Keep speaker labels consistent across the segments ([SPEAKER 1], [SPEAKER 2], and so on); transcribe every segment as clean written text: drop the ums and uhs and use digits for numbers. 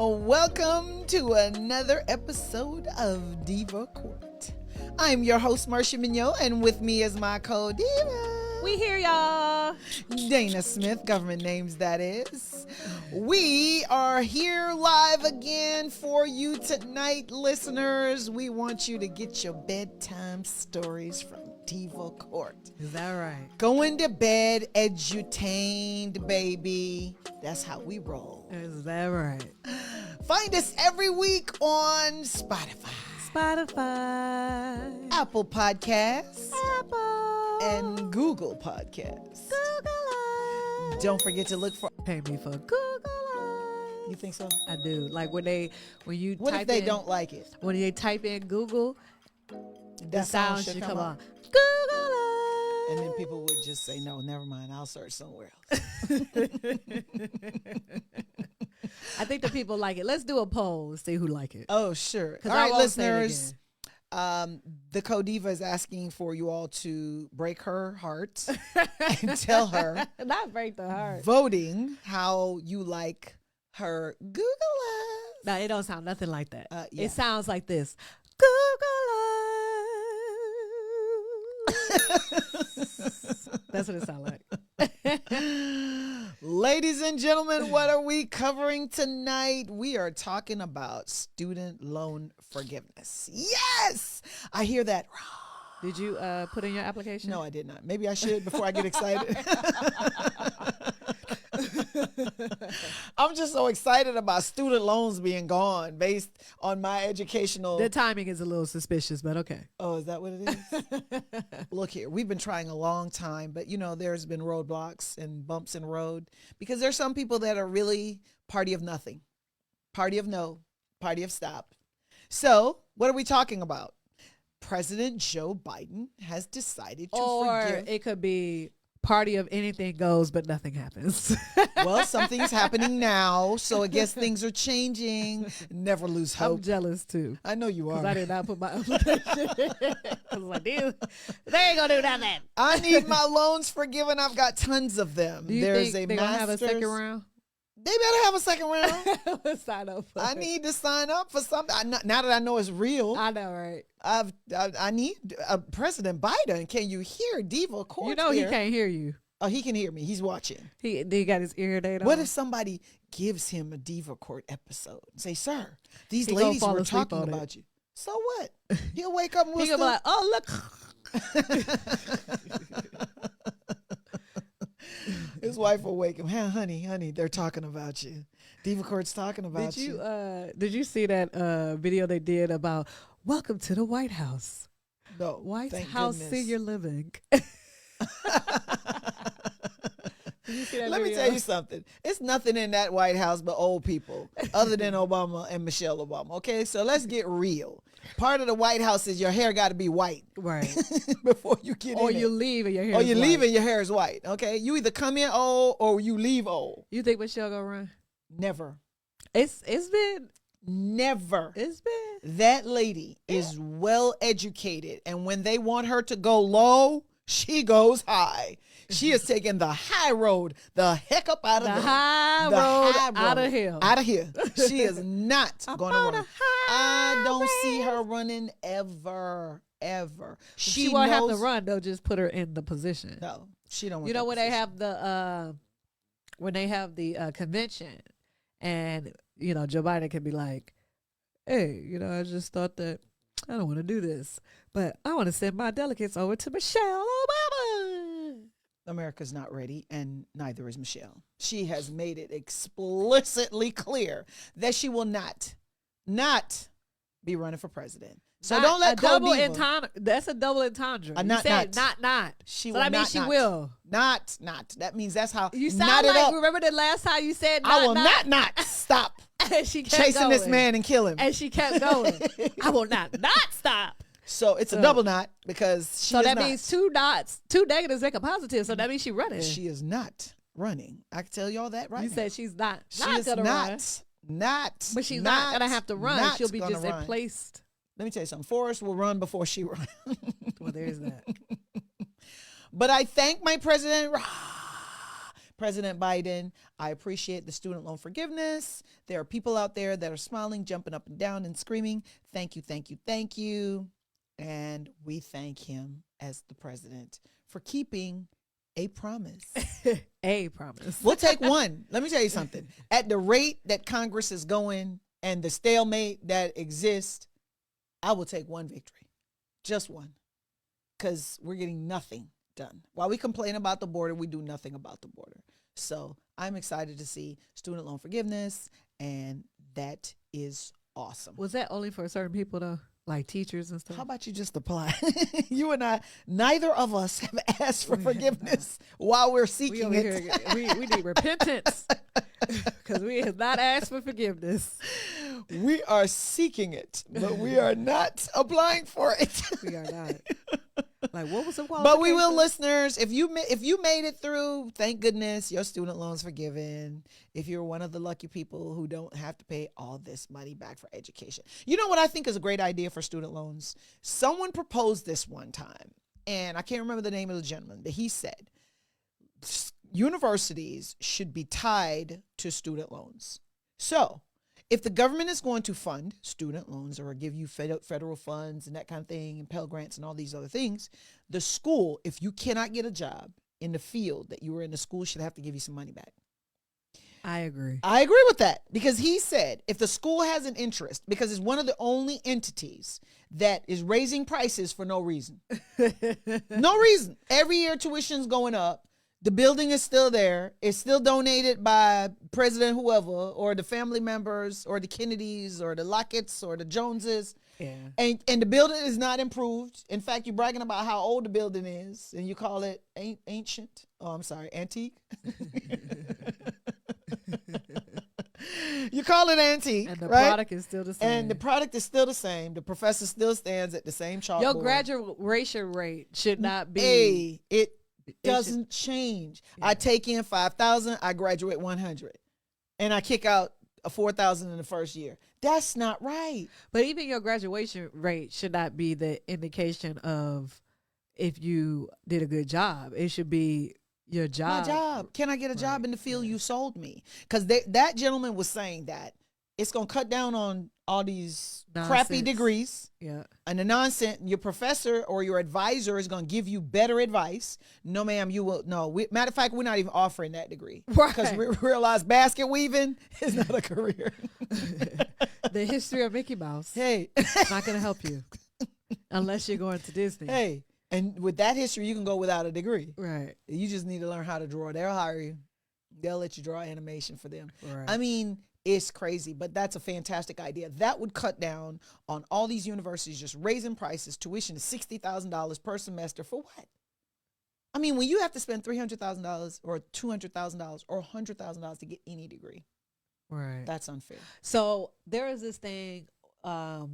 [SPEAKER 1] Welcome to another episode of Diva Court. I'm your host, Marcia Mignot, and with me is my co-diva.
[SPEAKER 2] We here, y'all.
[SPEAKER 1] Dana Smith, government names that is. We are here live again for you tonight, listeners. We want you to get your bedtime stories from Diva Court.
[SPEAKER 2] Is that right?
[SPEAKER 1] Going to bed edutained, baby. That's how we roll.
[SPEAKER 2] Is that right?
[SPEAKER 1] Find us every week on Spotify, Apple Podcasts, and Google Podcasts. Don't forget to look for.
[SPEAKER 2] Pay me for Google.
[SPEAKER 1] You think so?
[SPEAKER 2] I do. Like when you
[SPEAKER 1] What
[SPEAKER 2] type
[SPEAKER 1] if they
[SPEAKER 2] in,
[SPEAKER 1] don't like it?
[SPEAKER 2] When they type in Google, the sound should come on. Google.
[SPEAKER 1] And then people would just say, no, never mind. I'll search somewhere else.
[SPEAKER 2] I think the people like it. Let's do a poll. See who like it.
[SPEAKER 1] Oh, sure. All right, listeners. The Co-Diva is asking for you all to break her heart and tell her.
[SPEAKER 2] Not break the heart.
[SPEAKER 1] Voting how you like her Google us.
[SPEAKER 2] No, it don't sound nothing like that.
[SPEAKER 1] Yeah.
[SPEAKER 2] It sounds like this. Google us. That's what it sounds like.
[SPEAKER 1] Ladies and gentlemen, what are we covering tonight? We are talking about student loan forgiveness. Yes! I hear that.
[SPEAKER 2] Did you put in your application?
[SPEAKER 1] No, I did not. Maybe I should before I get excited. I'm just so excited about student loans being gone based on my educational.
[SPEAKER 2] The timing is a little suspicious, but okay.
[SPEAKER 1] Oh, is that what it is? Look here, we've been trying a long time, but there's been roadblocks and bumps in the road because there's some people that are really party of nothing, party of no, party of stop. So what are we talking about? President Joe Biden has decided to forgive.
[SPEAKER 2] It could be party of anything goes, but nothing happens.
[SPEAKER 1] Well, something's happening now, so I guess things are changing. Never lose hope.
[SPEAKER 2] I'm jealous too.
[SPEAKER 1] I know you are.
[SPEAKER 2] Because I did not put my application. I was like, dude, they ain't gonna do nothing.
[SPEAKER 1] I need my loans forgiven. I've got tons of them.
[SPEAKER 2] Do you think they're gonna have a second round?
[SPEAKER 1] They better have a second round.
[SPEAKER 2] Let's sign up for
[SPEAKER 1] I need to sign up for something. Now that I know it's real.
[SPEAKER 2] I know, right?
[SPEAKER 1] I need President Biden. Can you hear Diva Court?
[SPEAKER 2] You know he can't hear you.
[SPEAKER 1] Oh, he can hear me. He's watching.
[SPEAKER 2] He got his ear date on.
[SPEAKER 1] What if somebody gives him a Diva Court episode? Say, sir, these ladies were talking about you. So what? He'll wake up and
[SPEAKER 2] he'll be like, oh, look.
[SPEAKER 1] His wife will wake him. Hey, honey, they're talking about you. Diva Court's talking about you.
[SPEAKER 2] Did you see that video they did about welcome to the White House?
[SPEAKER 1] No.
[SPEAKER 2] White House senior living.
[SPEAKER 1] Let me tell you something. It's nothing in that White House but old people other than Obama and Michelle Obama. Okay, so let's get real. Part of the White House is your hair got to be white.
[SPEAKER 2] Right.
[SPEAKER 1] Before you get in.
[SPEAKER 2] Or you leave and your hair is white.
[SPEAKER 1] Or you leave and your hair is white. Okay, you either come in old or you leave old.
[SPEAKER 2] You think Michelle gonna run?
[SPEAKER 1] Never.
[SPEAKER 2] It's been.
[SPEAKER 1] Never.
[SPEAKER 2] It's been.
[SPEAKER 1] That lady is well educated, and when they want her to go low, she goes high. She is taking the high road the heck up out of
[SPEAKER 2] the high road out of here.
[SPEAKER 1] Out of here. She is not going to run. I don't see her running ever.
[SPEAKER 2] She won't have to run. They'll just put her in the position.
[SPEAKER 1] No, she don't want
[SPEAKER 2] You know when they have the convention and Joe Biden can be like, hey, I just thought that I don't want to do this, but I want to send my delegates over to Michelle Obama.
[SPEAKER 1] America's not ready, and neither is Michelle. She has made it explicitly clear that she will not be running for president. So don't let
[SPEAKER 2] double entendre. That's a double entendre. You said not.
[SPEAKER 1] She
[SPEAKER 2] so
[SPEAKER 1] will
[SPEAKER 2] that means she will.
[SPEAKER 1] Not. That means that's how
[SPEAKER 2] you sound like.
[SPEAKER 1] Up.
[SPEAKER 2] Remember the last time you said
[SPEAKER 1] I will not stop.
[SPEAKER 2] And she kept
[SPEAKER 1] chasing
[SPEAKER 2] going.
[SPEAKER 1] This man and kill him.
[SPEAKER 2] And she kept going. I will not stop.
[SPEAKER 1] So it's a double knot because she.
[SPEAKER 2] So that means two dots, two negatives make a positive. So that means she's running.
[SPEAKER 1] She is not running. I can tell you all that right
[SPEAKER 2] You
[SPEAKER 1] now.
[SPEAKER 2] said she's not.
[SPEAKER 1] She is
[SPEAKER 2] gonna run.
[SPEAKER 1] But
[SPEAKER 2] she's not gonna have to run. She'll be just replaced.
[SPEAKER 1] Let me tell you something. Forrest will run before she runs.
[SPEAKER 2] Well, there's that.
[SPEAKER 1] But I thank my president. President Biden, I appreciate the student loan forgiveness. There are people out there that are smiling, jumping up and down and screaming, thank you, thank you, thank you. And we thank him as the president for keeping a promise.
[SPEAKER 2] A promise.
[SPEAKER 1] We'll take one. Let me tell you something. At the rate that Congress is going and the stalemate that exists, I will take one victory. Just one. Because we're getting nothing done. While we complain about the border, we do nothing about the border. So I'm excited to see student loan forgiveness, and that is awesome.
[SPEAKER 2] Was that only for certain people though? Like teachers and stuff?
[SPEAKER 1] How about you just apply? You and I, neither of us have asked for forgiveness while we're seeking it.
[SPEAKER 2] We need repentance because we have not asked for forgiveness.
[SPEAKER 1] We are seeking it, but we are not applying for it.
[SPEAKER 2] We are not. Like, what was the qualification?
[SPEAKER 1] But we will, listeners. If you made it through, thank goodness your student loans forgiven. If you're one of the lucky people who don't have to pay all this money back for education. You know what I think is a great idea for student loans? Someone proposed this one time, and I can't remember the name of the gentleman, but he said universities should be tied to student loans. So if the government is going to fund student loans or give you federal funds and that kind of thing, and Pell Grants and all these other things, the school, if you cannot get a job in the field that you were in, the school should have to give you some money back.
[SPEAKER 2] I agree.
[SPEAKER 1] I agree with that, because he said if the school has an interest, because it's one of the only entities that is raising prices for no reason. No reason. Every year tuition's going up. The building is still there. It's still donated by President whoever, or the family members, or the Kennedys, or the Locketts, or the Joneses.
[SPEAKER 2] Yeah.
[SPEAKER 1] And the building is not improved. In fact, you're bragging about how old the building is, and you call it ancient. Oh, I'm sorry, antique. You call it antique,
[SPEAKER 2] and the
[SPEAKER 1] right?
[SPEAKER 2] product is still the same.
[SPEAKER 1] And the product is still the same. The professor still stands at the same chalkboard.
[SPEAKER 2] Your graduation rate should not be.
[SPEAKER 1] It doesn't change. Yeah. I take in 5,000, I graduate 100, and I kick out a 4,000 in the first year. That's not right.
[SPEAKER 2] But even your graduation rate should not be the indication of if you did a good job. It should be your job.
[SPEAKER 1] My job. Can I get a job in the field you sold me? Because that gentleman was saying that it's going to cut down on all these crappy degrees.
[SPEAKER 2] Yeah.
[SPEAKER 1] And the nonsense. Your professor or your advisor is going to give you better advice. No, ma'am, you will. No. Matter of fact, we're not even offering that degree.
[SPEAKER 2] Right.
[SPEAKER 1] Because we realize basket weaving is not a career.
[SPEAKER 2] The history of Mickey Mouse.
[SPEAKER 1] Hey.
[SPEAKER 2] Not going to help you. Unless you're going to Disney.
[SPEAKER 1] Hey. And with that history, you can go without a degree.
[SPEAKER 2] Right.
[SPEAKER 1] You just need to learn how to draw. They'll hire you. They'll let you draw animation for them.
[SPEAKER 2] Right.
[SPEAKER 1] I mean, it's crazy, but that's a fantastic idea. That would cut down on all these universities just raising prices. Tuition is $60,000 per semester for what? I mean, when you have to spend $300,000 or $200,000 or $100,000 to get any degree,
[SPEAKER 2] right?
[SPEAKER 1] That's unfair.
[SPEAKER 2] So there is this thing that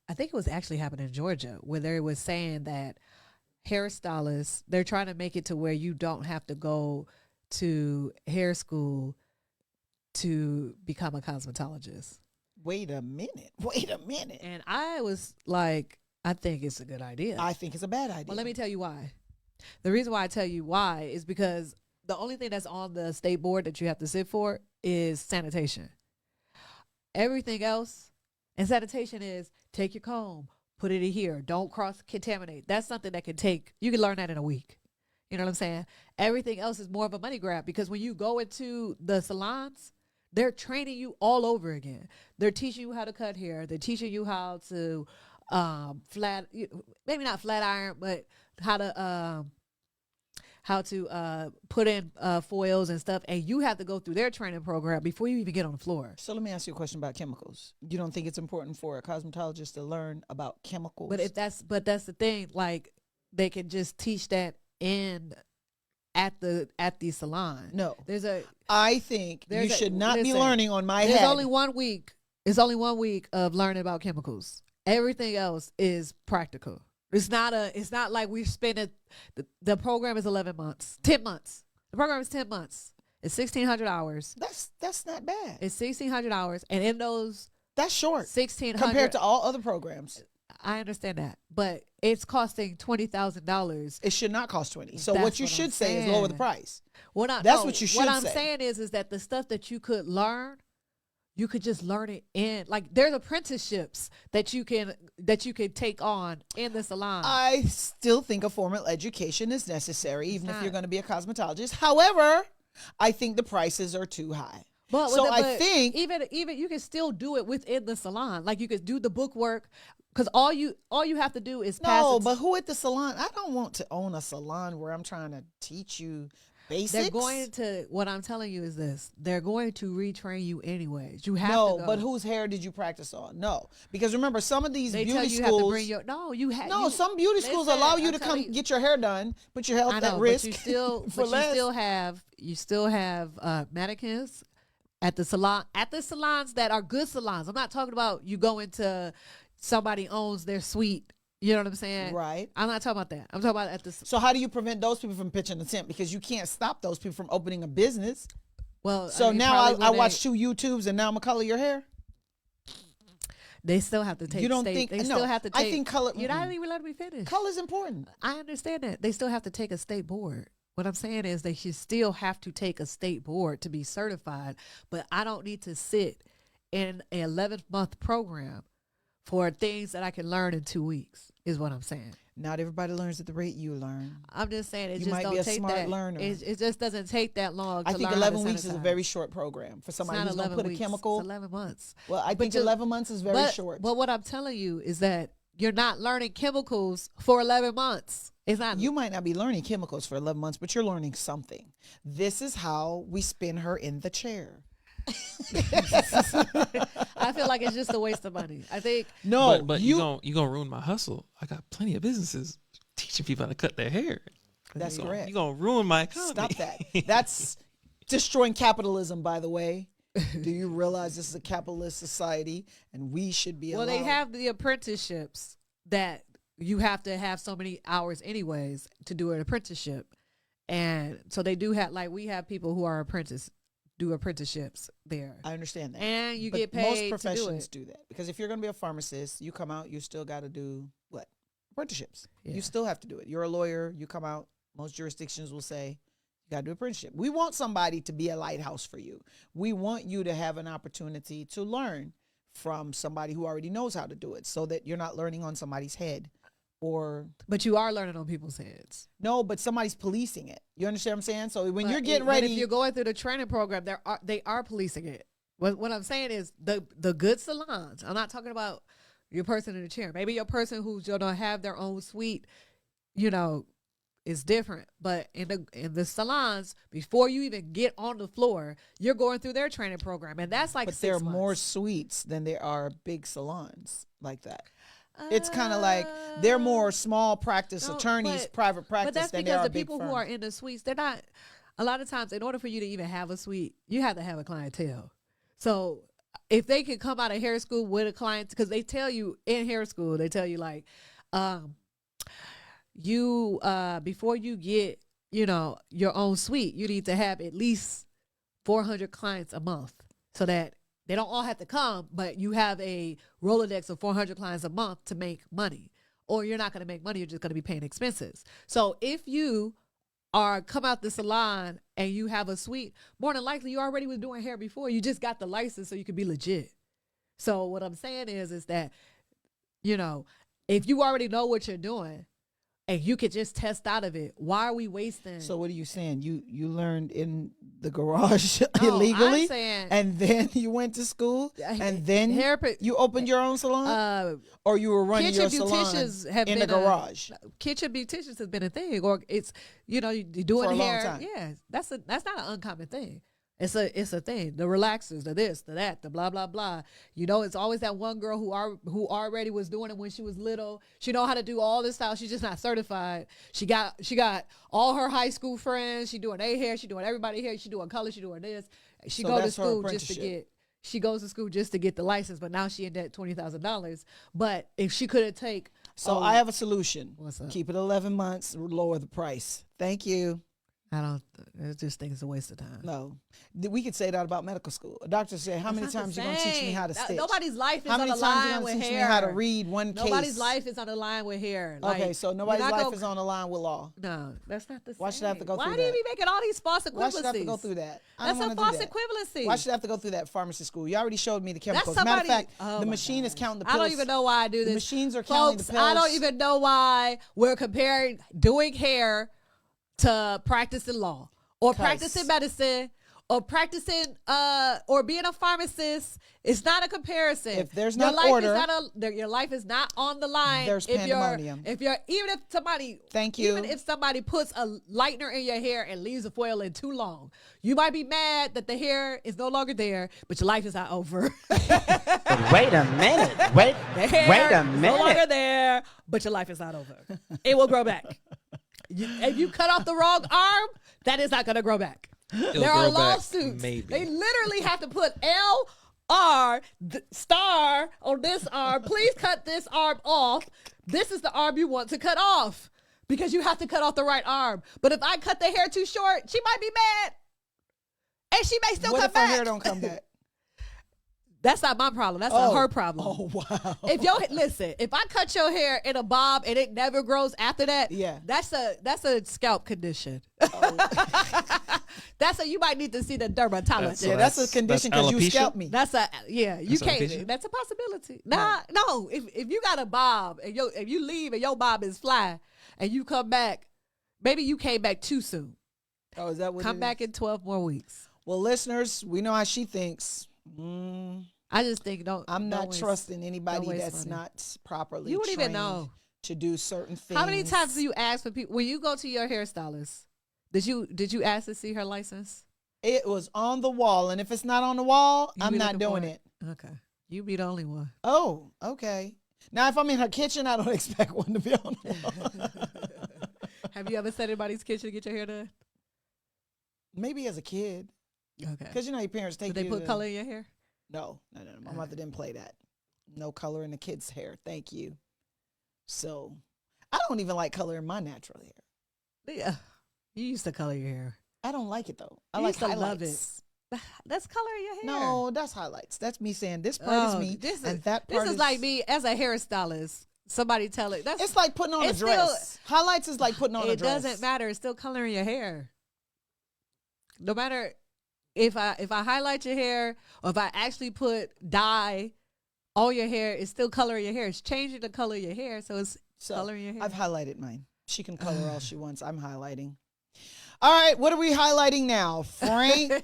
[SPEAKER 2] I think it was actually happening in Georgia, where they was saying that hairstylists, they're trying to make it to where you don't have to go to hair school to become a cosmetologist.
[SPEAKER 1] Wait a minute.
[SPEAKER 2] And I was like, I think it's a good idea.
[SPEAKER 1] I think it's a bad idea.
[SPEAKER 2] Well, let me tell you why. The reason why I tell you why is because the only thing that's on the state board that you have to sit for is sanitation. Everything else, and sanitation is take your comb, put it in here, don't cross-contaminate. That's something that you can learn that in a week. You know what I'm saying? Everything else is more of a money grab, because when you go into the salons, they're training you all over again. They're teaching you how to cut hair. They're teaching you how to maybe not flat iron, but how to put in foils and stuff. And you have to go through their training program before you even get on the floor.
[SPEAKER 1] So let me ask you a question about chemicals. You don't think it's important for a cosmetologist to learn about chemicals?
[SPEAKER 2] But that's the thing. Like, they can just teach that at the salon.
[SPEAKER 1] No.
[SPEAKER 2] I
[SPEAKER 1] think you should not be learning on my head.
[SPEAKER 2] There's only 1 week. It's only 1 week of learning about chemicals. Everything else is practical. It's not like we're spending, the program is 10 months. The program is 10 months. It's 1,600 hours.
[SPEAKER 1] That's not bad.
[SPEAKER 2] It's 1,600 hours. And in those,
[SPEAKER 1] that's short
[SPEAKER 2] 1,600
[SPEAKER 1] compared to all other programs.
[SPEAKER 2] I understand that, but it's costing $20,000.
[SPEAKER 1] It should not cost 20. So
[SPEAKER 2] That's
[SPEAKER 1] what you
[SPEAKER 2] what I'm
[SPEAKER 1] should say is lower the
[SPEAKER 2] saying.
[SPEAKER 1] price.
[SPEAKER 2] That's
[SPEAKER 1] what you should
[SPEAKER 2] What I'm
[SPEAKER 1] say.
[SPEAKER 2] saying is that the stuff that you could learn, you could just learn it in, like, there's apprenticeships that you can take on in the salon.
[SPEAKER 1] I still think a formal education is necessary, even if
[SPEAKER 2] not.
[SPEAKER 1] you're going to be a cosmetologist. However, I think the prices are too high.
[SPEAKER 2] But
[SPEAKER 1] I think
[SPEAKER 2] even you can still do it within the salon. Like, you could do the book work, because all you have to do is pass.
[SPEAKER 1] no, but who at the salon? I don't want to own a salon where I'm trying to teach you basics.
[SPEAKER 2] They're going to. What I'm telling you is this: they're going to retrain you anyways. You have to
[SPEAKER 1] No,
[SPEAKER 2] go.
[SPEAKER 1] but whose hair did you practice on? No, because remember, some of these
[SPEAKER 2] They
[SPEAKER 1] beauty
[SPEAKER 2] tell you
[SPEAKER 1] schools.
[SPEAKER 2] have to bring your
[SPEAKER 1] Some beauty schools allow you to come get your hair done, put your health at risk.
[SPEAKER 2] But you still,
[SPEAKER 1] for less.
[SPEAKER 2] you still have mannequins at the salon, at the salons that are good salons. I'm not talking about you go into somebody owns their suite. You know what I'm saying?
[SPEAKER 1] Right.
[SPEAKER 2] I'm not talking about that. I'm talking about at the.
[SPEAKER 1] So how do you prevent those people from pitching a tent? Because you can't stop those people from opening a business.
[SPEAKER 2] Well,
[SPEAKER 1] So
[SPEAKER 2] I mean,
[SPEAKER 1] now
[SPEAKER 2] probably
[SPEAKER 1] I
[SPEAKER 2] when
[SPEAKER 1] watch 2 YouTubes and now I'm gonna color your hair.
[SPEAKER 2] They still have to take.
[SPEAKER 1] You don't
[SPEAKER 2] state,
[SPEAKER 1] think?
[SPEAKER 2] They
[SPEAKER 1] No,
[SPEAKER 2] still have to take.
[SPEAKER 1] I think color.
[SPEAKER 2] You're not even letting me finish.
[SPEAKER 1] Color's important.
[SPEAKER 2] I understand that. They still have to take a state board. What I'm saying is they should still have to take a state board to be certified. But I don't need to sit in an 11-month program for things that I can learn in 2 weeks, is what I'm saying.
[SPEAKER 1] Not everybody learns at the rate you learn.
[SPEAKER 2] I'm just saying it
[SPEAKER 1] You
[SPEAKER 2] just
[SPEAKER 1] might
[SPEAKER 2] don't
[SPEAKER 1] be a
[SPEAKER 2] take
[SPEAKER 1] smart
[SPEAKER 2] that.
[SPEAKER 1] learner.
[SPEAKER 2] It just doesn't take that long.
[SPEAKER 1] I
[SPEAKER 2] to
[SPEAKER 1] think
[SPEAKER 2] learn
[SPEAKER 1] 11
[SPEAKER 2] how to
[SPEAKER 1] weeks is a
[SPEAKER 2] sanitize.
[SPEAKER 1] very short program for
[SPEAKER 2] It's
[SPEAKER 1] somebody
[SPEAKER 2] not
[SPEAKER 1] who's going to
[SPEAKER 2] 11
[SPEAKER 1] put
[SPEAKER 2] weeks.
[SPEAKER 1] a chemical.
[SPEAKER 2] It's 11 months.
[SPEAKER 1] Well, I think
[SPEAKER 2] you-
[SPEAKER 1] 11 months is very short.
[SPEAKER 2] But what I'm telling you is that you're not learning chemicals for 11 months. It's not.
[SPEAKER 1] You might not be learning chemicals for 11 months, but you're learning something. This is how we spin her in the chair.
[SPEAKER 2] I feel like it's just a waste of money. I think.
[SPEAKER 1] No,
[SPEAKER 3] but you gonna ruin my hustle. I got plenty of businesses teaching people how to cut their hair.
[SPEAKER 1] That's correct.
[SPEAKER 3] You gonna ruin my economy.
[SPEAKER 1] Stop that. That's destroying capitalism, by the way. Do you realize this is a capitalist society and we should be
[SPEAKER 2] Well,
[SPEAKER 1] allowed?
[SPEAKER 2] they have the apprenticeships that you have to have so many hours anyways to do an apprenticeship. And so they do have, like, we have people who are do apprenticeships there.
[SPEAKER 1] I understand that.
[SPEAKER 2] And you
[SPEAKER 1] But
[SPEAKER 2] get paid
[SPEAKER 1] most
[SPEAKER 2] to do
[SPEAKER 1] professions
[SPEAKER 2] it.
[SPEAKER 1] do that. Because if you're going to be a pharmacist, you come out, you still got to do what? Apprenticeships.
[SPEAKER 2] Yeah.
[SPEAKER 1] You still have to do it. You're a lawyer, you come out, most jurisdictions will say, you got to do apprenticeship. We want somebody to be a lighthouse for you. We want you to have an opportunity to learn from somebody who already knows how to do it so that you're not learning on somebody's head or
[SPEAKER 2] But you are learning on people's heads.
[SPEAKER 1] no, but somebody's policing it. You understand what I'm saying? So when you're
[SPEAKER 2] But
[SPEAKER 1] getting
[SPEAKER 2] but
[SPEAKER 1] ready,
[SPEAKER 2] if you're going through the training program, they are policing it. What I'm saying is the good salons. I'm not talking about your person in the chair. Maybe your person who's gonna have their own suite, is different. But in the salons, before you even get on the floor, you're going through their training program, and that's like
[SPEAKER 1] but
[SPEAKER 2] 6
[SPEAKER 1] there are
[SPEAKER 2] months.
[SPEAKER 1] more suites than there are big salons like that. It's kind of like they're more small practice
[SPEAKER 2] no,
[SPEAKER 1] attorneys,
[SPEAKER 2] but-
[SPEAKER 1] private
[SPEAKER 2] But
[SPEAKER 1] practice
[SPEAKER 2] that's
[SPEAKER 1] than they
[SPEAKER 2] because
[SPEAKER 1] are
[SPEAKER 2] the
[SPEAKER 1] big
[SPEAKER 2] people
[SPEAKER 1] firms.
[SPEAKER 2] who are in the suites, they're not. A lot of times, in order for you to even have a suite, you have to have a clientele. So if they can come out of hair school with a client, because they tell you in hair school, they tell you like, you before you get your own suite, you need to have at least 400 clients a month, so that they don't all have to come, but you have a Rolodex of 400 clients a month to make money. Or you're not going to make money, you're just going to be paying expenses. So if you come out the salon and you have a suite, more than likely you already was doing hair before. You just got the license so you could be legit. So what I'm saying is that, if you already know what you're doing and you could just test out of it, why are we wasting?
[SPEAKER 1] So what are you saying? You learned in the garage
[SPEAKER 2] No,
[SPEAKER 1] illegally,
[SPEAKER 2] I'm saying,
[SPEAKER 1] and then you went to school, and then you opened your own salon, or you were running your
[SPEAKER 2] kitchen
[SPEAKER 1] salon
[SPEAKER 2] beauticians have
[SPEAKER 1] in
[SPEAKER 2] been
[SPEAKER 1] the garage.
[SPEAKER 2] Kitchen beauticians has been a thing, or it's you're doing
[SPEAKER 1] For a long
[SPEAKER 2] hair.
[SPEAKER 1] time.
[SPEAKER 2] Yeah, that's not an uncommon thing. It's a thing. The relaxers, the this, the that, the blah blah blah. It's always that one girl who already was doing it when she was little. She know how to do all this style. She's just not certified. She got all her high school friends. She doing their hair. She doing everybody hair. She doing color. She doing this. She
[SPEAKER 1] So
[SPEAKER 2] go to
[SPEAKER 1] that's her
[SPEAKER 2] school just to
[SPEAKER 1] apprenticeship.
[SPEAKER 2] get. She goes to school just to get the license, but now she in debt $20,000. But if she could take,
[SPEAKER 1] So I have a solution.
[SPEAKER 2] What's up?
[SPEAKER 1] Keep it 11 months, lower the price. Thank you.
[SPEAKER 2] I just think it's a waste of time.
[SPEAKER 1] No, we could say that about medical school. A doctor said, "How many times you gonna teach me how to stitch?
[SPEAKER 2] Nobody's life is
[SPEAKER 1] How
[SPEAKER 2] on
[SPEAKER 1] many
[SPEAKER 2] the
[SPEAKER 1] times you
[SPEAKER 2] line
[SPEAKER 1] gonna
[SPEAKER 2] with
[SPEAKER 1] teach
[SPEAKER 2] hair.
[SPEAKER 1] me how to read one case?
[SPEAKER 2] Nobody's life is on the line with hair.
[SPEAKER 1] Okay,
[SPEAKER 2] Like,
[SPEAKER 1] so nobody's
[SPEAKER 2] you're not
[SPEAKER 1] life
[SPEAKER 2] gonna-
[SPEAKER 1] is on the line with law.
[SPEAKER 2] No, that's not the same.
[SPEAKER 1] Why should I have to go
[SPEAKER 2] Why
[SPEAKER 1] through
[SPEAKER 2] do you
[SPEAKER 1] that?
[SPEAKER 2] be making all these false equivalencies?
[SPEAKER 1] Why should I have to go through that? I
[SPEAKER 2] That's
[SPEAKER 1] don't
[SPEAKER 2] a
[SPEAKER 1] wanna do
[SPEAKER 2] false
[SPEAKER 1] that.
[SPEAKER 2] equivalency.
[SPEAKER 1] Why should I have to go through that pharmacy school? You already showed me the
[SPEAKER 2] That's
[SPEAKER 1] chemicals.
[SPEAKER 2] somebody,
[SPEAKER 1] Matter of fact,
[SPEAKER 2] oh
[SPEAKER 1] the
[SPEAKER 2] my
[SPEAKER 1] machine is
[SPEAKER 2] gosh.
[SPEAKER 1] counting the pills.
[SPEAKER 2] I don't even know why I do this.
[SPEAKER 1] The machines are counting
[SPEAKER 2] Folks,
[SPEAKER 1] the pills.
[SPEAKER 2] I don't even know why we're comparing doing hair to practicing law or practicing medicine or practicing or being a pharmacist. It's not a comparison.
[SPEAKER 1] If there's
[SPEAKER 2] your
[SPEAKER 1] not
[SPEAKER 2] life
[SPEAKER 1] order,
[SPEAKER 2] is not your life is not on the line.
[SPEAKER 1] there's pandemonium.
[SPEAKER 2] If you're even if somebody
[SPEAKER 1] Thank you.
[SPEAKER 2] even if somebody puts a lightener in your hair and leaves the foil in too long, you might be mad that the hair is no longer there, but your life is not over.
[SPEAKER 4] But wait a minute. Wait
[SPEAKER 2] The hair
[SPEAKER 4] a
[SPEAKER 2] is no longer
[SPEAKER 4] minute.
[SPEAKER 2] there, but your life is not over. It will grow back. If you cut off the wrong arm, that is not going to grow back. There are
[SPEAKER 3] grow back,
[SPEAKER 2] lawsuits.
[SPEAKER 3] maybe.
[SPEAKER 2] They literally have to put LR star on this arm. Please cut this arm off. This is the arm you want to cut off because you have to cut off the right arm. But if I cut the hair too short, she might be mad. And she may still
[SPEAKER 1] What
[SPEAKER 2] come
[SPEAKER 1] if her
[SPEAKER 2] back.
[SPEAKER 1] hair don't come back?
[SPEAKER 2] That's not my problem. That's not her problem.
[SPEAKER 1] Oh wow.
[SPEAKER 2] If I cut your hair in a bob and it never grows after that,
[SPEAKER 1] Yeah.
[SPEAKER 2] that's a scalp condition. That's a you might need to see the dermatologist.
[SPEAKER 1] Yeah, that's a condition because you
[SPEAKER 3] alopecia?
[SPEAKER 1] scalped me.
[SPEAKER 2] You
[SPEAKER 3] That's
[SPEAKER 2] can't.
[SPEAKER 3] alopecia?
[SPEAKER 2] That's a possibility. No. If you got a bob and if you leave and your bob is fly and you come back, maybe you came back too soon.
[SPEAKER 1] Oh, is that what?
[SPEAKER 2] Come
[SPEAKER 1] it
[SPEAKER 2] back
[SPEAKER 1] is?
[SPEAKER 2] in 12 more weeks.
[SPEAKER 1] Well, listeners, we know how she thinks.
[SPEAKER 2] I just think
[SPEAKER 1] I'm not
[SPEAKER 2] waste-
[SPEAKER 1] trusting anybody
[SPEAKER 2] waste
[SPEAKER 1] that's
[SPEAKER 2] money.
[SPEAKER 1] not properly
[SPEAKER 2] You wouldn't even
[SPEAKER 1] trained
[SPEAKER 2] know.
[SPEAKER 1] to do certain things.
[SPEAKER 2] How many times do you ask for people when you go to your hairstylist? Did you ask to see her license?
[SPEAKER 1] It was on the wall, and if it's not on the wall,
[SPEAKER 2] You
[SPEAKER 1] I'm
[SPEAKER 2] be
[SPEAKER 1] not
[SPEAKER 2] looking for
[SPEAKER 1] doing it.
[SPEAKER 2] Okay, you be the only one.
[SPEAKER 1] Oh, okay. Now, if I'm in her kitchen, I don't expect one to be on the wall.
[SPEAKER 2] Have you ever sat in anybody's kitchen to get your hair done?
[SPEAKER 1] Maybe as a kid,
[SPEAKER 2] Okay.
[SPEAKER 1] because you know your parents take
[SPEAKER 2] Did they
[SPEAKER 1] you
[SPEAKER 2] put
[SPEAKER 1] to-
[SPEAKER 2] color in your hair?
[SPEAKER 1] No. My mother didn't play that. No color in the kids' hair. Thank you. So, I don't even like color in my natural hair.
[SPEAKER 2] Yeah. You used to color your hair.
[SPEAKER 1] I don't like it though. I
[SPEAKER 2] You
[SPEAKER 1] like
[SPEAKER 2] used to love
[SPEAKER 1] highlights.
[SPEAKER 2] That's color in your hair.
[SPEAKER 1] No, that's highlights. That's me saying this part is me, and that part
[SPEAKER 2] This is like me as a hairstylist. Somebody tell it. That's
[SPEAKER 1] It's like putting on a
[SPEAKER 2] It's
[SPEAKER 1] dress. Highlights is like putting on a
[SPEAKER 2] it
[SPEAKER 1] dress.
[SPEAKER 2] doesn't matter. It's still coloring your hair. No matter if I highlight your hair or if I actually put dye on your hair, it's still coloring your hair. It's changing the color of your hair, so it's
[SPEAKER 1] So,
[SPEAKER 2] coloring your hair.
[SPEAKER 1] I've highlighted mine. She can color all she wants. I'm highlighting. All right, what are we highlighting now? Frank.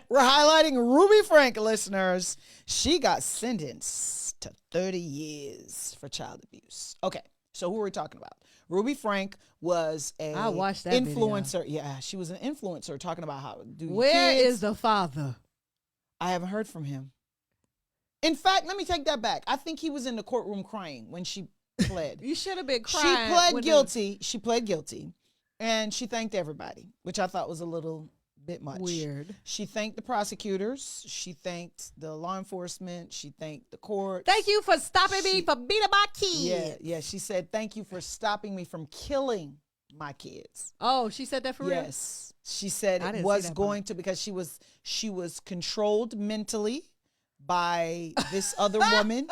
[SPEAKER 1] We're highlighting Ruby Frank, listeners. She got sentenced to 30 years for child abuse. Okay, so who are we talking about? Ruby Frank was a
[SPEAKER 2] I watched that
[SPEAKER 1] influencer. Yeah, she was an influencer talking about how to do
[SPEAKER 2] Where
[SPEAKER 1] kids.
[SPEAKER 2] is the father?
[SPEAKER 1] I haven't heard from him. In fact, let me take that back. I think he was in the courtroom crying when she pled.
[SPEAKER 2] You should have been
[SPEAKER 1] She
[SPEAKER 2] crying.
[SPEAKER 1] pled
[SPEAKER 2] when
[SPEAKER 1] guilty. She pled guilty. And she thanked everybody, which I thought was a little bit much.
[SPEAKER 2] Weird.
[SPEAKER 1] She thanked the prosecutors. She thanked the law enforcement. She thanked the court.
[SPEAKER 2] Thank you for stopping me from beating my kids.
[SPEAKER 1] Yeah. She said, thank you for stopping me from killing my kids.
[SPEAKER 2] Oh, she said that for real?
[SPEAKER 1] Yes. She said
[SPEAKER 2] I
[SPEAKER 1] it
[SPEAKER 2] didn't see
[SPEAKER 1] was
[SPEAKER 2] that
[SPEAKER 1] going to because she was controlled mentally by this other woman.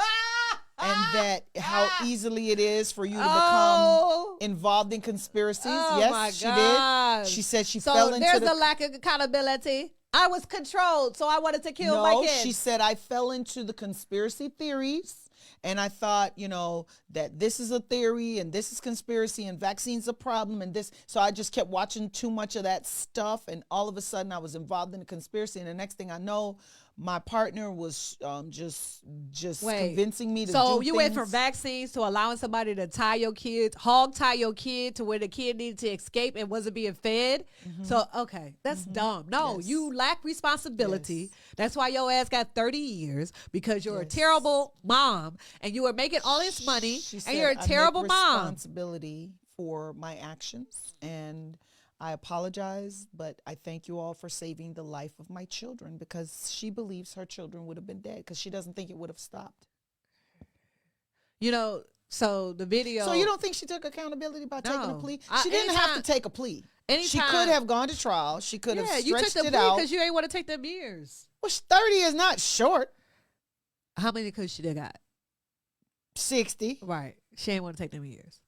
[SPEAKER 1] And that how easily it is for you to become involved in conspiracies.
[SPEAKER 2] Oh
[SPEAKER 1] Yes,
[SPEAKER 2] my
[SPEAKER 1] she
[SPEAKER 2] gosh.
[SPEAKER 1] did. She said she
[SPEAKER 2] So
[SPEAKER 1] fell into
[SPEAKER 2] there's
[SPEAKER 1] the
[SPEAKER 2] a lack of accountability. I was controlled, so I wanted to kill my
[SPEAKER 1] No,
[SPEAKER 2] kids.
[SPEAKER 1] she said I fell into the conspiracy theories. And I thought, that this is a theory and this is conspiracy and vaccines a problem and this. So I just kept watching too much of that stuff. And all of a sudden I was involved in the conspiracy. And the next thing I know, my partner was just convincing me to do
[SPEAKER 2] So you went
[SPEAKER 1] things.
[SPEAKER 2] from vaccines to allowing somebody to tie your kid, hog tie your kid to where the kid needed to escape and wasn't being fed. So, okay, that's dumb. No,
[SPEAKER 1] Yes.
[SPEAKER 2] you lack responsibility.
[SPEAKER 1] Yes.
[SPEAKER 2] That's why your ass got 30 years because you're a terrible mom and you were making all this money
[SPEAKER 1] She
[SPEAKER 2] and
[SPEAKER 1] said,
[SPEAKER 2] you're a
[SPEAKER 1] I
[SPEAKER 2] terrible
[SPEAKER 1] make
[SPEAKER 2] mom.
[SPEAKER 1] responsibility for my actions, and I apologize, but I thank you all for saving the life of my children because she believes her children would have been dead because she doesn't think it would have stopped.
[SPEAKER 2] So the video.
[SPEAKER 1] So you don't think she took accountability by taking a
[SPEAKER 2] No.
[SPEAKER 1] plea? She didn't have to take a plea. She
[SPEAKER 2] Anytime-
[SPEAKER 1] could have gone to trial. She could have
[SPEAKER 2] you took
[SPEAKER 1] stretched
[SPEAKER 2] the
[SPEAKER 1] it
[SPEAKER 2] plea
[SPEAKER 1] out.
[SPEAKER 2] because you ain't want to take them years.
[SPEAKER 1] Well, 30 is not short.
[SPEAKER 2] How many could she have got?
[SPEAKER 1] 60.
[SPEAKER 2] Right. She ain't want to take them years.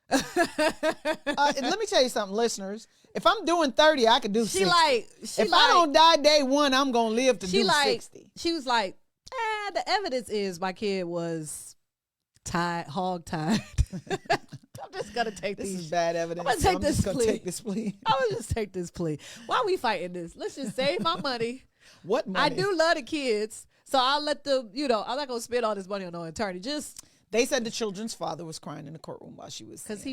[SPEAKER 1] And let me tell you something, listeners. If I'm doing 30, I could do 60. If I don't die day one, I'm going to live to do 60.
[SPEAKER 2] She was like, the evidence is my kid was hog-tied. I'm just going to take
[SPEAKER 1] This
[SPEAKER 2] these.
[SPEAKER 1] is bad evidence.
[SPEAKER 2] I'm gonna take this plea.
[SPEAKER 1] Take this plea.
[SPEAKER 2] I'm going to just take this plea. Why are we fighting this? Let's just save my money.
[SPEAKER 1] What money?
[SPEAKER 2] I do love the kids, so I'll let them, I'm not going to spend all this money on no attorney. Just
[SPEAKER 1] They said the children's father was crying in the courtroom while she was
[SPEAKER 2] because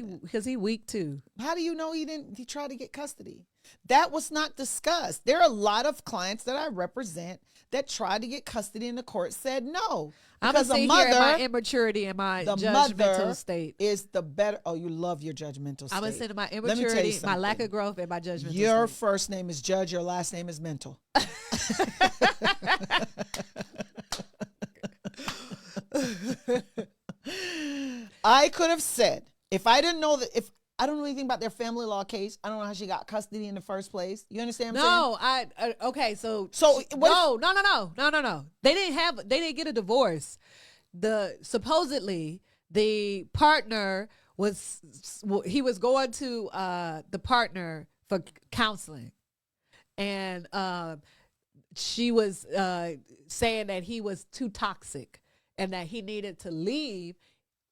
[SPEAKER 2] he weak too.
[SPEAKER 1] How do you know he tried to get custody? That was not discussed. There are a lot of clients that I represent that tried to get custody and the court said no.
[SPEAKER 2] I'm going
[SPEAKER 1] Because
[SPEAKER 2] to sit here in my immaturity and my
[SPEAKER 1] the
[SPEAKER 2] judgmental
[SPEAKER 1] mother
[SPEAKER 2] state.
[SPEAKER 1] is the better. Oh, you love your judgmental state.
[SPEAKER 2] I'm going to sit in my
[SPEAKER 1] Let me tell you
[SPEAKER 2] immaturity, my lack
[SPEAKER 1] something.
[SPEAKER 2] of growth, and my judgmental
[SPEAKER 1] Your
[SPEAKER 2] state.
[SPEAKER 1] first name is Judge. Your last name is Mental. I could have said, if I didn't know that, if I don't know anything about their family law case, I don't know how she got custody in the first place. You understand what I'm saying?
[SPEAKER 2] No, okay, so
[SPEAKER 1] what
[SPEAKER 2] They didn't get a divorce. Supposedly the partner was going to the partner for counseling, and she was saying that he was too toxic and that he needed to leave.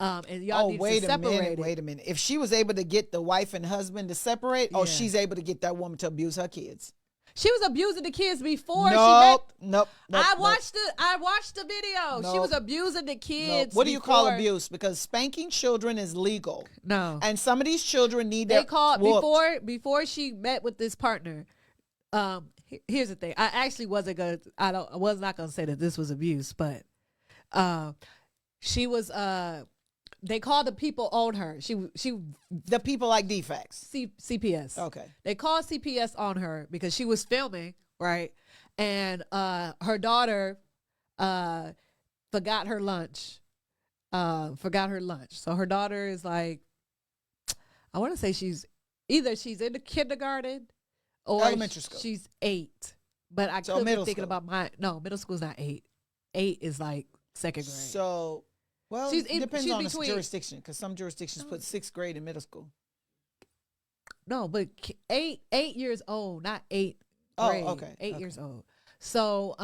[SPEAKER 2] And y'all need to separate.
[SPEAKER 1] Wait a minute. If she was able to get the wife and husband to separate, she's able to get that woman to abuse her kids.
[SPEAKER 2] She was abusing the kids before she met.
[SPEAKER 1] Nope.
[SPEAKER 2] I watched the video. She was abusing the kids.
[SPEAKER 1] What do you call abuse? Because spanking children is legal.
[SPEAKER 2] No.
[SPEAKER 1] And some of these children need
[SPEAKER 2] They
[SPEAKER 1] their
[SPEAKER 2] called
[SPEAKER 1] whooped.
[SPEAKER 2] before she met with this partner. Here's the thing. I actually wasn't gonna. I was not gonna say that this was abuse, but she was. They called the people on her.
[SPEAKER 1] The people like defects.
[SPEAKER 2] CPS.
[SPEAKER 1] Okay.
[SPEAKER 2] They called CPS on her because she was filming, right? And her daughter forgot her lunch. So her daughter is like, I want to say she's in the kindergarten or
[SPEAKER 1] Elementary school.
[SPEAKER 2] She's 8. But I could be thinking about middle school's not 8. 8 is like second grade.
[SPEAKER 1] So, well,
[SPEAKER 2] She's
[SPEAKER 1] it depends on the
[SPEAKER 2] between-
[SPEAKER 1] jurisdiction, because some jurisdictions put 6th grade in middle school.
[SPEAKER 2] No, but 8 years old, not 8
[SPEAKER 1] Oh,
[SPEAKER 2] grade.
[SPEAKER 1] okay.
[SPEAKER 2] 8 years old. So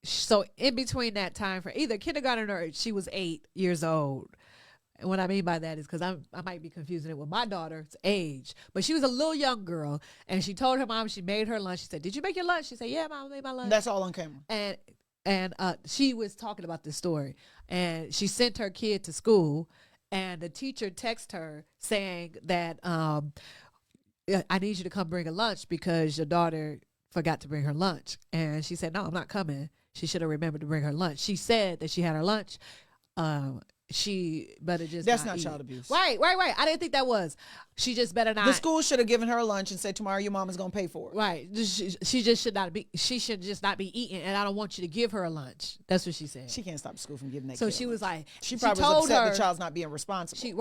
[SPEAKER 2] so in between that time for either kindergarten or she was 8 years old. And what I mean by that is because I might be confusing it with my daughter's age, but she was a little young girl, and she told her mom she made her lunch. She said, "Did you make your lunch?" She said, "Yeah, mom, I made my lunch."
[SPEAKER 1] That's all on camera.
[SPEAKER 2] And she was talking about this story, and she sent her kid to school, and the teacher texted her saying that I need you to come bring a lunch because your daughter forgot to bring her lunch. And she said, "No, I'm not coming." She should have remembered to bring her lunch. She said that she had her lunch. She better just
[SPEAKER 1] That's
[SPEAKER 2] not
[SPEAKER 1] not
[SPEAKER 2] eat.
[SPEAKER 1] child abuse.
[SPEAKER 2] Right. I didn't think that was. She just better not.
[SPEAKER 1] The school should have given her a lunch and said, tomorrow your mom is going to pay for it.
[SPEAKER 2] Right. She just should not be. She should just not be eating, and I don't want you to give her a lunch. That's what she said.
[SPEAKER 1] She can't stop the school from giving that
[SPEAKER 2] So
[SPEAKER 1] kid
[SPEAKER 2] she
[SPEAKER 1] a
[SPEAKER 2] was
[SPEAKER 1] lunch.
[SPEAKER 2] like,
[SPEAKER 1] She probably was
[SPEAKER 2] told
[SPEAKER 1] upset
[SPEAKER 2] her
[SPEAKER 1] the child's not being responsible.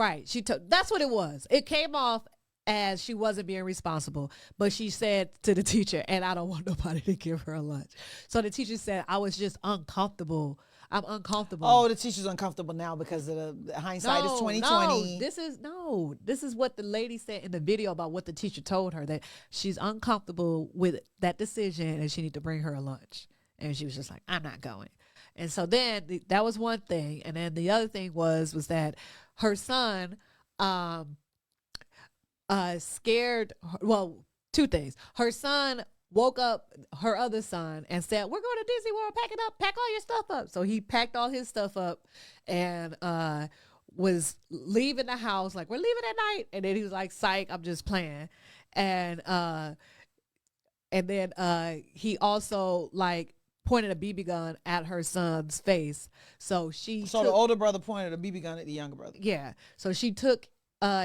[SPEAKER 2] That's what it was. It came off as she wasn't being responsible, but she said to the teacher, and I don't want nobody to give her a lunch. So the teacher said, I was just uncomfortable. I'm uncomfortable.
[SPEAKER 1] Oh, the teacher's uncomfortable now because of the hindsight is 2020.
[SPEAKER 2] This is what the lady said in the video about what the teacher told her, that she's uncomfortable with that decision and she need to bring her a lunch. And she was just like, I'm not going. And so then that was one thing. And then the other thing was that her son scared her, well, two things. Her son woke up her other son and said, "We're going to Disney World, pack it up, pack all your stuff up." So he packed all his stuff up and was leaving the house, like, "We're leaving at night." And then he was like, "Psych, I'm just playing." And then he also like pointed a BB gun at her son's face. So
[SPEAKER 1] the older brother pointed a BB gun at the younger brother.
[SPEAKER 2] Yeah. So she took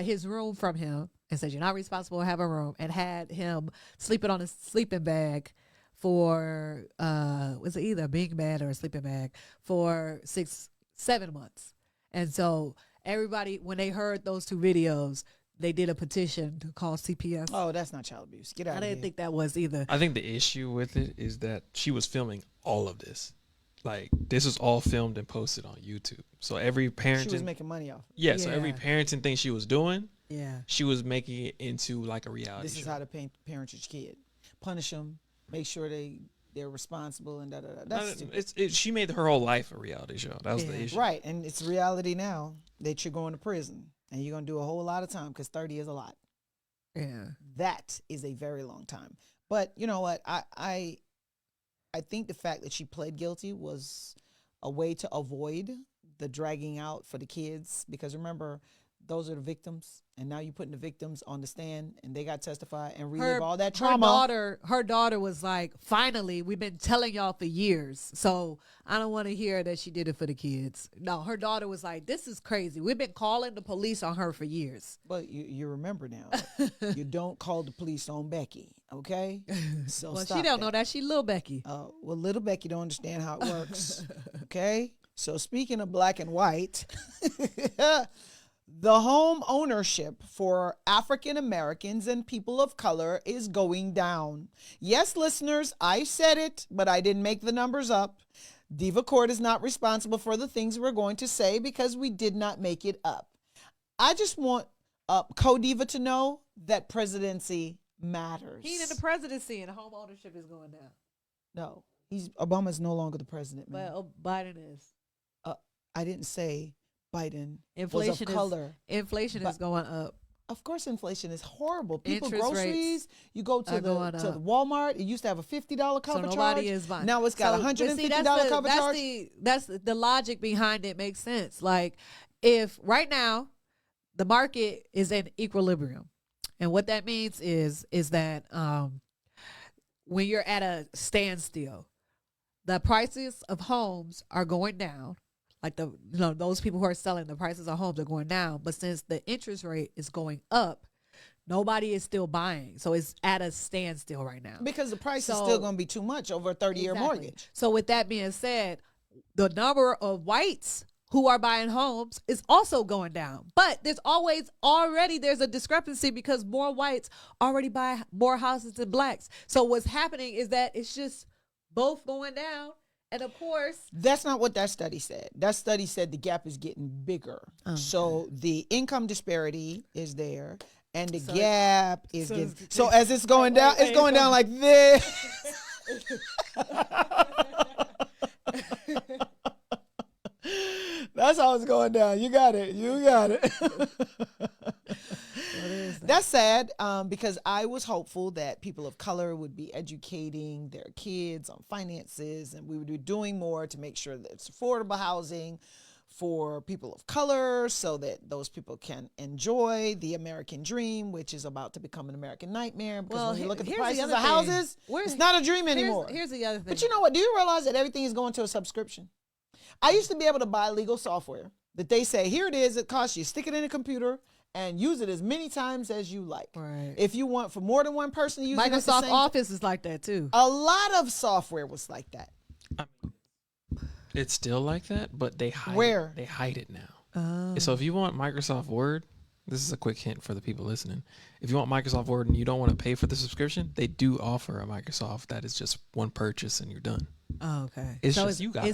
[SPEAKER 2] his room from him and said, "You're not responsible to have a room," and had him sleeping on a sleeping bag for was it either a big bed or a sleeping bag for 6-7 months. And so everybody, when they heard those two videos, they did a petition to call CPS.
[SPEAKER 1] Oh, that's not child abuse. Get out
[SPEAKER 2] I
[SPEAKER 1] of here.
[SPEAKER 2] didn't think that was either.
[SPEAKER 3] I think the issue with it is that she was filming all of this. Like, this was all filmed and posted on YouTube. So every parenting,
[SPEAKER 1] She was making money off.
[SPEAKER 3] yeah, so every
[SPEAKER 2] Yeah.
[SPEAKER 3] parenting thing she was doing,
[SPEAKER 2] Yeah.
[SPEAKER 3] she was making it into like a reality
[SPEAKER 1] This
[SPEAKER 3] show.
[SPEAKER 1] is how to parent your kid. Punish them. Make sure they're responsible and da da da. That's stupid.
[SPEAKER 3] She made her whole life a reality show. That was the
[SPEAKER 2] Yeah.
[SPEAKER 3] issue.
[SPEAKER 1] Right, and it's reality now that you're going to prison and you're gonna do a whole lot of time because 30 is a lot.
[SPEAKER 2] Yeah.
[SPEAKER 1] That is a very long time. But you know what? I think the fact that she pled guilty was a way to avoid the dragging out for the kids, because remember, those are the victims, and now you're putting the victims on the stand and they got to testify and relive all that trauma.
[SPEAKER 2] Her daughter was like, finally, we've been telling y'all for years. So I don't want to hear that she did it for the kids. No, her daughter was like, this is crazy. We've been calling the police on her for years.
[SPEAKER 1] But you remember now, you don't call the police on Becky, okay? So
[SPEAKER 2] Well,
[SPEAKER 1] stop
[SPEAKER 2] she don't
[SPEAKER 1] that.
[SPEAKER 2] know that. She little Becky.
[SPEAKER 1] Well, little Becky don't understand how it works. Okay? So speaking of black and white, the home ownership for African Americans and people of color is going down. Yes, listeners, I said it, but I didn't make the numbers up. Diva Court is not responsible for the things we're going to say because we did not make it up. I just want Co-Diva to know that presidency matters.
[SPEAKER 2] He in the presidency and home ownership is going down.
[SPEAKER 1] No, Obama's no longer the president, man.
[SPEAKER 2] But Biden is.
[SPEAKER 1] I didn't say Biden
[SPEAKER 2] Inflation
[SPEAKER 1] was of color.
[SPEAKER 2] Inflation is going up.
[SPEAKER 1] Of course, inflation is horrible. People,
[SPEAKER 2] Interest
[SPEAKER 1] groceries,
[SPEAKER 2] rates
[SPEAKER 1] you go to
[SPEAKER 2] are going
[SPEAKER 1] the
[SPEAKER 2] up.
[SPEAKER 1] Walmart, it used to have a $50 cover
[SPEAKER 2] So
[SPEAKER 1] charge.
[SPEAKER 2] nobody is buying.
[SPEAKER 1] Now it's got a
[SPEAKER 2] but
[SPEAKER 1] $150
[SPEAKER 2] see,
[SPEAKER 1] cover charge.
[SPEAKER 2] That's the logic behind it makes sense. Like, if right now the market is in equilibrium, and what that means is that when you're at a standstill, the prices of homes are going down. Like those people who are selling, the prices of homes are going down. But since the interest rate is going up, nobody is still buying. So it's at a standstill right now.
[SPEAKER 1] Because the price is still going to be too much over a 30-year mortgage.
[SPEAKER 2] So with that being said, the number of whites who are buying homes is also going down. But there's a discrepancy because more whites already buy more houses than blacks. So what's happening is that it's just both going down. And of course,
[SPEAKER 1] that's not what that study said. That study said the gap is getting bigger. So the income disparity is there, and the gap is getting. So as it's going down, it's going down like this. That's how it's going down. You got it. You got it. That's sad because I was hopeful that people of color would be educating their kids on finances, and we would be doing more to make sure that it's affordable housing for people of color so that those people can enjoy the American dream, which is about to become an American nightmare. Because when you look at the prices of houses, it's not a dream anymore.
[SPEAKER 2] Here's the other thing.
[SPEAKER 1] But you know what? Do you realize that everything is going to a subscription? I used to be able to buy legal software that they say, here it is, it costs you. Stick it in a computer and use it as many times as you like.
[SPEAKER 2] Right.
[SPEAKER 1] If you want for more than one person to use it,
[SPEAKER 2] Microsoft Office is like that too.
[SPEAKER 1] A lot of software was like that.
[SPEAKER 3] It's still like that, but they hide
[SPEAKER 1] Where?
[SPEAKER 3] They hide it now. So if you want Microsoft Word, this is a quick hint for the people listening. If you want Microsoft Word and you don't want to pay for the subscription, they do offer a Microsoft that is just one purchase and you're done.
[SPEAKER 2] Oh, okay.
[SPEAKER 3] It's
[SPEAKER 2] so
[SPEAKER 3] just you gotta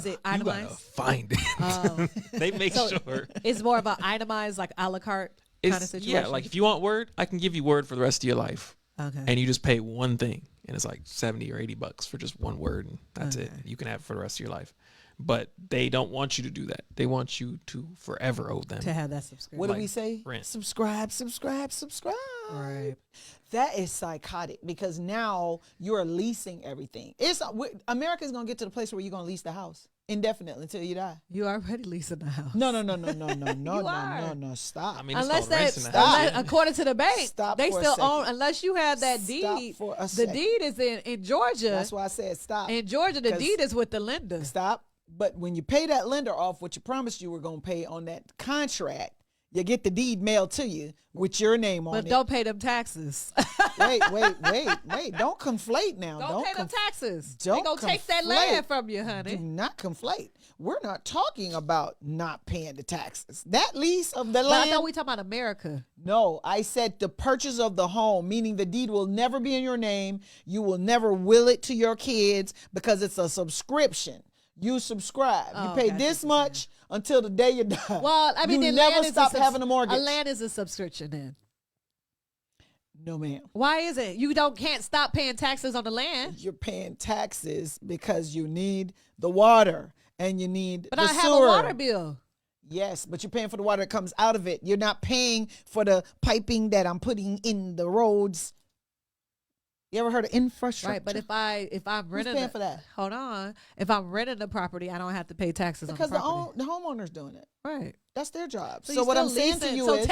[SPEAKER 3] find it.
[SPEAKER 2] Oh.
[SPEAKER 3] They make sure.
[SPEAKER 2] It's more of an itemized, like a la carte kind of situation.
[SPEAKER 3] Yeah, like if you want Word, I can give you Word for the rest of your life.
[SPEAKER 2] Okay.
[SPEAKER 3] And you just pay one thing, and it's like $70 or $80 for just one word, and that's it. You can have it for the rest of your life. But they don't want you to do that. They want you to forever owe them.
[SPEAKER 2] To have that subscription.
[SPEAKER 1] What do we say?
[SPEAKER 3] Rent.
[SPEAKER 1] Subscribe, subscribe, subscribe.
[SPEAKER 2] Right.
[SPEAKER 1] That is psychotic because now you're leasing everything. America's going to get to the place where you're going to lease the house indefinitely until you die.
[SPEAKER 2] You already leasing the house.
[SPEAKER 1] No. Stop.
[SPEAKER 3] I mean,
[SPEAKER 2] Unless
[SPEAKER 3] it's
[SPEAKER 2] that,
[SPEAKER 3] called renting the house.
[SPEAKER 2] according to the bank,
[SPEAKER 1] Stop
[SPEAKER 2] they
[SPEAKER 1] for a
[SPEAKER 2] still
[SPEAKER 1] second.
[SPEAKER 2] own, unless you have that
[SPEAKER 1] Stop
[SPEAKER 2] deed.
[SPEAKER 1] for a
[SPEAKER 2] The
[SPEAKER 1] second.
[SPEAKER 2] deed is in Georgia.
[SPEAKER 1] That's why I said stop.
[SPEAKER 2] In Georgia, the
[SPEAKER 1] 'Cause-
[SPEAKER 2] deed is with the lender.
[SPEAKER 1] Stop. But when you pay that lender off what you promised you were going to pay on that contract, You get the deed mailed to you with your name on
[SPEAKER 2] But
[SPEAKER 1] it.
[SPEAKER 2] don't pay them taxes.
[SPEAKER 1] Wait. Don't conflate now.
[SPEAKER 2] Don't pay them taxes. They
[SPEAKER 1] don't
[SPEAKER 2] gonna take that
[SPEAKER 1] conflate.
[SPEAKER 2] land from you,
[SPEAKER 1] Do
[SPEAKER 2] honey.
[SPEAKER 1] not conflate. We're not talking about not paying the taxes. That lease of the
[SPEAKER 2] But I
[SPEAKER 1] land.
[SPEAKER 2] thought we talking about America.
[SPEAKER 1] No, I said the purchase of the home, meaning the deed will never be in your name. You will never will it to your kids because it's a subscription. You subscribe. You
[SPEAKER 2] Oh,
[SPEAKER 1] pay
[SPEAKER 2] gotcha,
[SPEAKER 1] this
[SPEAKER 2] gotcha.
[SPEAKER 1] much until the day you die.
[SPEAKER 2] Well, I mean,
[SPEAKER 1] you
[SPEAKER 2] then
[SPEAKER 1] never
[SPEAKER 2] land is
[SPEAKER 1] stop having a mortgage.
[SPEAKER 2] A land is a subscription then.
[SPEAKER 1] No, ma'am.
[SPEAKER 2] Why is it? You can't stop paying taxes on the land.
[SPEAKER 1] You're paying taxes because you need the water and you need
[SPEAKER 2] But
[SPEAKER 1] the
[SPEAKER 2] I have
[SPEAKER 1] sewer.
[SPEAKER 2] a water bill.
[SPEAKER 1] Yes, but you're paying for the water that comes out of it. You're not paying for the piping that I'm putting in the roads. You ever heard of infrastructure?
[SPEAKER 2] Right, but if I'm renting
[SPEAKER 1] paying for that?
[SPEAKER 2] Hold on. If I'm renting the property, I don't have to pay taxes
[SPEAKER 1] because
[SPEAKER 2] on the property.
[SPEAKER 1] the homeowner's doing it.
[SPEAKER 2] Right.
[SPEAKER 1] That's their job. So
[SPEAKER 2] you're
[SPEAKER 1] what I'm
[SPEAKER 2] still
[SPEAKER 1] saying to
[SPEAKER 2] leasing.
[SPEAKER 1] you
[SPEAKER 2] so
[SPEAKER 1] is,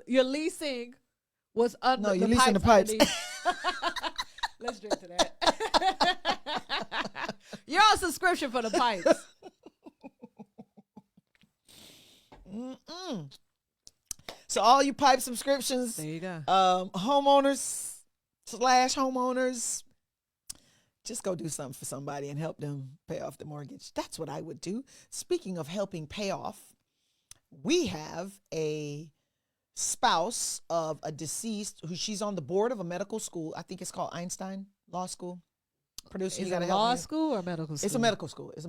[SPEAKER 2] you're leasing what's under
[SPEAKER 1] No,
[SPEAKER 2] the
[SPEAKER 1] you're leasing the pipes.
[SPEAKER 2] underneath. Let's drink to that. You're on subscription for the pipes.
[SPEAKER 1] so all you pipe subscriptions,
[SPEAKER 2] There you go.
[SPEAKER 1] homeowners/homeowners, just go do something for somebody and help them pay off the mortgage. That's what I would do. Speaking of helping pay off, we have a spouse of a deceased who she's on the board of a medical school. I think it's called Einstein Law School. Producer,
[SPEAKER 2] Is
[SPEAKER 1] you
[SPEAKER 2] it
[SPEAKER 1] gotta help
[SPEAKER 2] law
[SPEAKER 1] me.
[SPEAKER 2] school or medical school?
[SPEAKER 1] It's a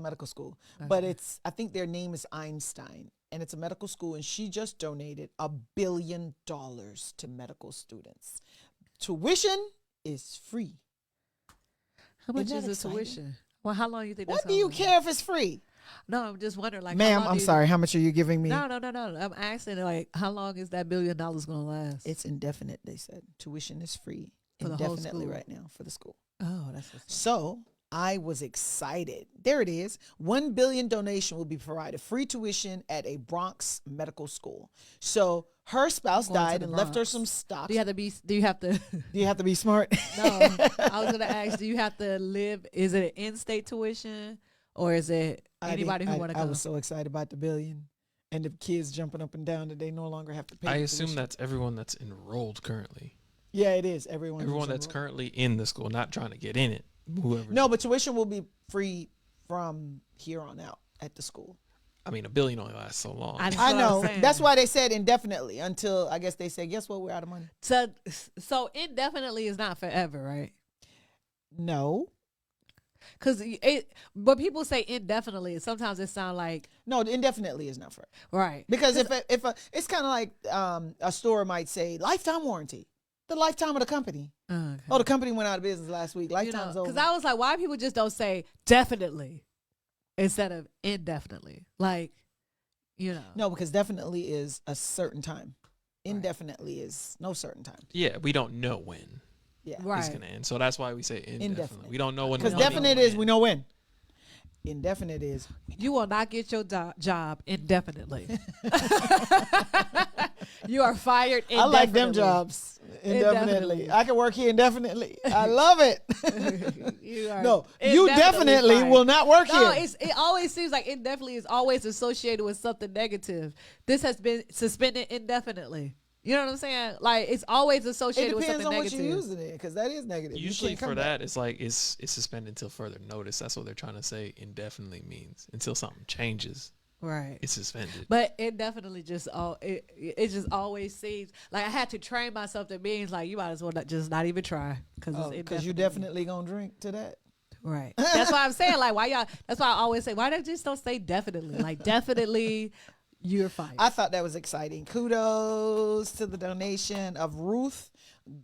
[SPEAKER 1] medical school. But
[SPEAKER 2] Okay.
[SPEAKER 1] I think their name is Einstein, and it's a medical school, and she just donated $1 billion to medical students. Tuition is free.
[SPEAKER 2] How much
[SPEAKER 1] Isn't
[SPEAKER 2] is
[SPEAKER 1] that
[SPEAKER 2] the
[SPEAKER 1] exciting?
[SPEAKER 2] tuition? Well, how long you think that's
[SPEAKER 1] What do you
[SPEAKER 2] gonna last?
[SPEAKER 1] care if it's free?
[SPEAKER 2] No, I'm just wondering. Like, how
[SPEAKER 1] Ma'am,
[SPEAKER 2] long
[SPEAKER 1] I'm
[SPEAKER 2] do you-
[SPEAKER 1] sorry. How much are you giving me?
[SPEAKER 2] No. I'm asking, like, how long is that $1 billion gonna last?
[SPEAKER 1] It's indefinite, they said. Tuition is free
[SPEAKER 2] For the whole
[SPEAKER 1] indefinitely
[SPEAKER 2] school.
[SPEAKER 1] right now for the school.
[SPEAKER 2] Oh, that's what's
[SPEAKER 1] So I was excited. There it is. $1 billion donation will be provided. Free tuition at a Bronx medical school. So her spouse
[SPEAKER 2] Going to
[SPEAKER 1] died
[SPEAKER 2] the
[SPEAKER 1] and left her
[SPEAKER 2] Bronx.
[SPEAKER 1] some stocks.
[SPEAKER 2] Do you have to be? Do you have to?
[SPEAKER 1] Do you have to be smart?
[SPEAKER 2] No, I was gonna ask. Do you have to live? Is it an in-state tuition or is it anybody who want to
[SPEAKER 1] I
[SPEAKER 2] come?
[SPEAKER 1] was so excited about the $1 billion and the kids jumping up and down that they no longer have to pay.
[SPEAKER 3] I
[SPEAKER 1] the
[SPEAKER 3] assume
[SPEAKER 1] tuition.
[SPEAKER 3] that's everyone that's enrolled currently.
[SPEAKER 1] Yeah, it is. Everyone who's
[SPEAKER 3] That's
[SPEAKER 1] enrolled.
[SPEAKER 3] currently in the school, not trying to get in it. Whoever.
[SPEAKER 1] No, but tuition will be free from here on out at the school.
[SPEAKER 3] I mean, $1 billion only lasts so long.
[SPEAKER 2] That's
[SPEAKER 1] I
[SPEAKER 2] what I'm
[SPEAKER 1] know.
[SPEAKER 2] saying.
[SPEAKER 1] That's why they said indefinitely until I guess they said, guess what? We're out of money.
[SPEAKER 2] So indefinitely is not forever, right?
[SPEAKER 1] No.
[SPEAKER 2] Because but people say indefinitely. Sometimes it sounds like
[SPEAKER 1] No, indefinitely is not forever.
[SPEAKER 2] right.
[SPEAKER 1] Because if it's kind of like a store might say lifetime warranty, the lifetime of the company.
[SPEAKER 2] Okay.
[SPEAKER 1] Oh, the company went out of business last week. Lifetime's over.
[SPEAKER 2] Because I was like, why people just don't say definitely instead of indefinitely? Like,
[SPEAKER 1] No, because definitely is a certain time. Indefinitely is no certain time.
[SPEAKER 3] Yeah, we don't know when
[SPEAKER 1] Yeah.
[SPEAKER 3] it's
[SPEAKER 2] right.
[SPEAKER 3] going to end. So that's why we say indefinitely.
[SPEAKER 1] Indefinite.
[SPEAKER 3] We don't know when.
[SPEAKER 1] Because
[SPEAKER 3] the money
[SPEAKER 1] definite
[SPEAKER 3] will
[SPEAKER 1] is
[SPEAKER 3] end.
[SPEAKER 1] we know when. Indefinite is
[SPEAKER 2] You will not get your job indefinitely. You are fired indefinitely.
[SPEAKER 1] I like them jobs indefinitely. I can work here indefinitely. I love it.
[SPEAKER 2] You are
[SPEAKER 1] No, you definitely
[SPEAKER 2] fired.
[SPEAKER 1] will not work
[SPEAKER 2] No,
[SPEAKER 1] here.
[SPEAKER 2] it always seems like indefinitely is always associated with something negative. This has been suspended indefinitely. You know what I'm saying? Like it's always
[SPEAKER 1] It
[SPEAKER 2] associated with
[SPEAKER 1] depends
[SPEAKER 2] something
[SPEAKER 1] on what
[SPEAKER 2] negative.
[SPEAKER 1] you're using it, because that is negative. You
[SPEAKER 3] Usually
[SPEAKER 1] can't come
[SPEAKER 3] for
[SPEAKER 1] back.
[SPEAKER 3] that, it's like it's suspended until further notice. That's what they're trying to say. Indefinitely means until something changes,
[SPEAKER 2] Right.
[SPEAKER 3] it's suspended.
[SPEAKER 2] But it definitely just it just always seems like I had to train myself to being like you might as well not even try
[SPEAKER 1] Because you definitely gonna drink to that.
[SPEAKER 2] right. That's why I'm saying like why y'all. That's why I always say why don't you just don't say definitely like definitely you're fired.
[SPEAKER 1] I thought that was exciting. Kudos to the donation of Ruth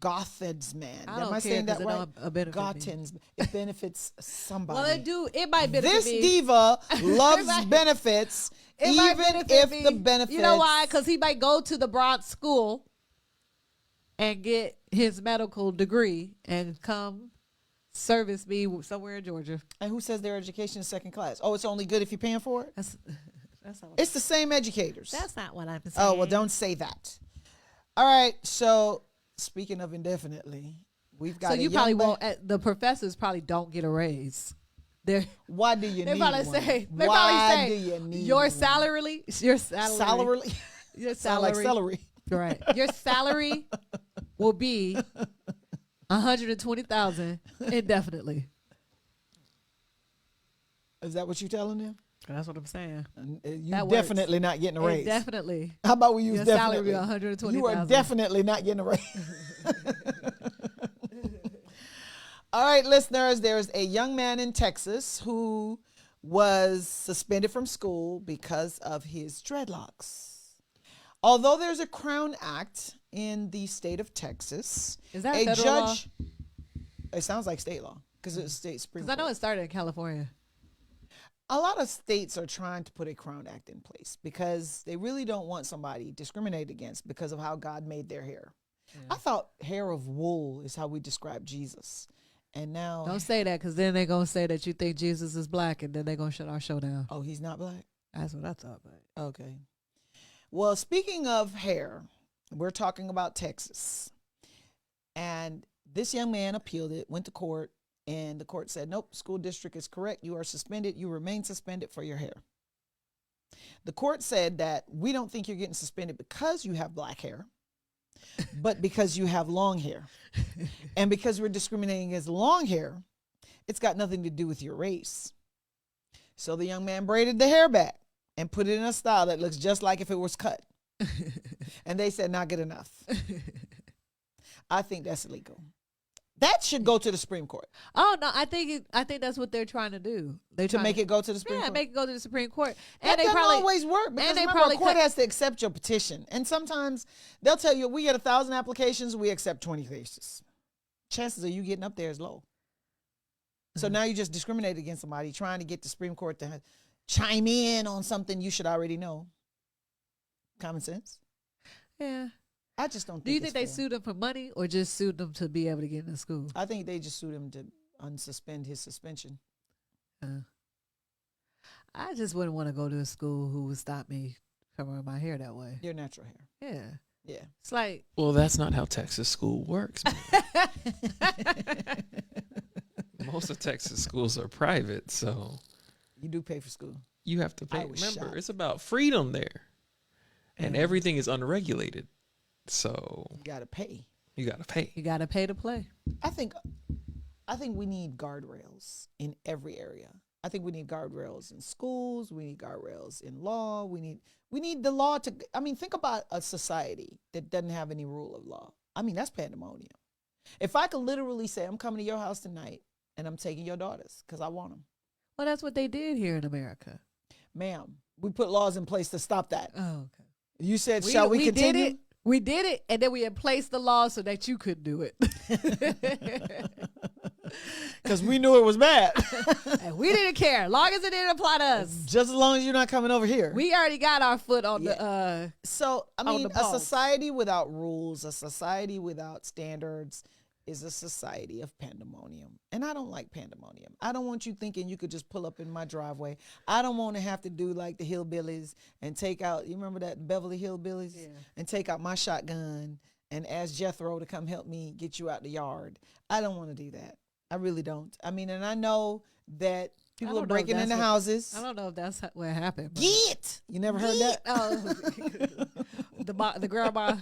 [SPEAKER 1] Gothensman.
[SPEAKER 2] I don't
[SPEAKER 1] Am I
[SPEAKER 2] care
[SPEAKER 1] saying that
[SPEAKER 2] 'cause it
[SPEAKER 1] right?
[SPEAKER 2] don't benefit me.
[SPEAKER 1] Gothens. It benefits somebody.
[SPEAKER 2] well, it might benefit
[SPEAKER 1] This
[SPEAKER 2] me.
[SPEAKER 1] diva loves
[SPEAKER 2] might-
[SPEAKER 1] benefits,
[SPEAKER 2] It might
[SPEAKER 1] even
[SPEAKER 2] benefit
[SPEAKER 1] if
[SPEAKER 2] me.
[SPEAKER 1] the benefits.
[SPEAKER 2] You know why? Because he might go to the Bronx school and get his medical degree and come service me somewhere in Georgia.
[SPEAKER 1] And who says their education is second class? Oh, it's only good if you're paying for it?
[SPEAKER 2] That's not.
[SPEAKER 1] It's the same educators.
[SPEAKER 2] That's not what I'm saying.
[SPEAKER 1] Oh, well, don't say that. All right. So, speaking of indefinitely, we've got
[SPEAKER 2] So
[SPEAKER 1] a
[SPEAKER 2] you
[SPEAKER 1] young
[SPEAKER 2] probably
[SPEAKER 1] man-
[SPEAKER 2] won't. The professors probably don't get a raise. They're
[SPEAKER 1] Why do you
[SPEAKER 2] they
[SPEAKER 1] need
[SPEAKER 2] probably
[SPEAKER 1] one?
[SPEAKER 2] say they
[SPEAKER 1] Why
[SPEAKER 2] probably
[SPEAKER 1] do
[SPEAKER 2] say
[SPEAKER 1] you need
[SPEAKER 2] your
[SPEAKER 1] one?
[SPEAKER 2] salary.
[SPEAKER 1] Salary?
[SPEAKER 2] Your
[SPEAKER 1] Sound like
[SPEAKER 2] salary,
[SPEAKER 1] celery.
[SPEAKER 2] right? Your salary will be $120,000 indefinitely.
[SPEAKER 1] Is that what you telling them?
[SPEAKER 2] That's what I'm saying.
[SPEAKER 1] You
[SPEAKER 2] That
[SPEAKER 1] definitely not getting a raise.
[SPEAKER 2] Definitely.
[SPEAKER 1] How about we use
[SPEAKER 2] Your
[SPEAKER 1] definitely?
[SPEAKER 2] salary $120,000.
[SPEAKER 1] You are definitely not getting a raise. All right, listeners, there's a young man in Texas who was suspended from school because of his dreadlocks. Although there's a Crown Act in the state of Texas,
[SPEAKER 2] Is that
[SPEAKER 1] a
[SPEAKER 2] federal
[SPEAKER 1] judge.
[SPEAKER 2] law?
[SPEAKER 1] It sounds like state law because it's state Supreme
[SPEAKER 2] Because I
[SPEAKER 1] Court.
[SPEAKER 2] know it started in California.
[SPEAKER 1] A lot of states are trying to put a Crown Act in place because they really don't want somebody discriminated against because of how God made their hair.
[SPEAKER 2] Yeah.
[SPEAKER 1] I thought hair of wool is how we describe Jesus. And now,
[SPEAKER 2] Don't say that, because then they're going to say that you think Jesus is black, and then they're going to shut our show down.
[SPEAKER 1] oh, he's not black?
[SPEAKER 2] That's what I thought. But
[SPEAKER 1] Okay. Well, speaking of hair, we're talking about Texas. And this young man appealed it, went to court, and the court said, nope, school district is correct. You are suspended. You remain suspended for your hair. The court said that we don't think you're getting suspended because you have black hair, but because you have long hair. And because we're discriminating against long hair, it's got nothing to do with your race. So the young man braided the hair back and put it in a style that looks just like if it was cut. And they said, not good enough. I think that's illegal. That should go to the Supreme Court.
[SPEAKER 2] oh no, I think that's what they're trying to do. They're
[SPEAKER 1] To
[SPEAKER 2] trying
[SPEAKER 1] make it go to the Supreme
[SPEAKER 2] yeah,
[SPEAKER 1] Court.
[SPEAKER 2] make it go to the Supreme Court.
[SPEAKER 1] That
[SPEAKER 2] And they
[SPEAKER 1] doesn't
[SPEAKER 2] probably
[SPEAKER 1] always work because
[SPEAKER 2] and they
[SPEAKER 1] remember,
[SPEAKER 2] probably
[SPEAKER 1] a court
[SPEAKER 2] cut-
[SPEAKER 1] has to accept your petition. And sometimes they'll tell you, we get 1,000 applications, we accept 20 cases. Chances of you getting up there is low. So now you just discriminate against somebody trying to get the Supreme Court to chime in on something you should already know. Common sense.
[SPEAKER 2] Yeah.
[SPEAKER 1] I just don't think.
[SPEAKER 2] Do you think
[SPEAKER 1] it's
[SPEAKER 2] they
[SPEAKER 1] fair.
[SPEAKER 2] sued him for money or just sued him to be able to get into school?
[SPEAKER 1] I think they just sued him to unsuspend his suspension.
[SPEAKER 2] I just wouldn't want to go to a school who would stop me from wearing my hair that way.
[SPEAKER 1] Your natural hair.
[SPEAKER 2] Yeah.
[SPEAKER 1] Yeah.
[SPEAKER 2] It's like
[SPEAKER 3] Well, that's not how Texas school works. man. Most of Texas schools are private, so
[SPEAKER 1] You do pay for school.
[SPEAKER 3] you have to
[SPEAKER 1] I
[SPEAKER 3] pay.
[SPEAKER 1] was
[SPEAKER 3] Remember,
[SPEAKER 1] shocked.
[SPEAKER 3] it's about freedom there, and
[SPEAKER 1] Mhm.
[SPEAKER 3] everything is unregulated. So
[SPEAKER 1] You got to pay.
[SPEAKER 3] you got to pay.
[SPEAKER 2] you got to pay to play.
[SPEAKER 1] I think we need guardrails in every area. I think we need guardrails in schools. We need guardrails in law. We need the law to. I mean, think about a society that doesn't have any rule of law. I mean, that's pandemonium. If I could literally say, I'm coming to your house tonight and I'm taking your daughters because I want them,
[SPEAKER 2] Well, that's what they did here in America.
[SPEAKER 1] ma'am, we put laws in place to stop that.
[SPEAKER 2] Oh, okay.
[SPEAKER 1] You said, shall we continue?
[SPEAKER 2] did it. We did it, and then we had placed the law so that you could do it.
[SPEAKER 1] Because we knew it was bad.
[SPEAKER 2] And we didn't care, long as it didn't apply to us.
[SPEAKER 1] Just as long as you're not coming over here.
[SPEAKER 2] We already got our foot on
[SPEAKER 1] Yeah.
[SPEAKER 2] the.
[SPEAKER 1] So, I
[SPEAKER 2] on
[SPEAKER 1] mean,
[SPEAKER 2] the
[SPEAKER 1] a
[SPEAKER 2] ball.
[SPEAKER 1] society without rules, a society without standards is a society of pandemonium. And I don't like pandemonium. I don't want you thinking you could just pull up in my driveway. I don't want to have to do like the hillbillies and take out, you remember that Beverly Hillbillies?
[SPEAKER 2] Yeah.
[SPEAKER 1] And take out my shotgun and ask Jethro to come help me get you out the yard. I don't want to do that. I really don't. I mean, and I know that people are
[SPEAKER 2] don't know if
[SPEAKER 1] breaking
[SPEAKER 2] that's
[SPEAKER 1] into
[SPEAKER 2] what-
[SPEAKER 1] houses.
[SPEAKER 2] I don't know if that's what happened. but-
[SPEAKER 1] Get! You never heard that?
[SPEAKER 2] Oh, the grandma.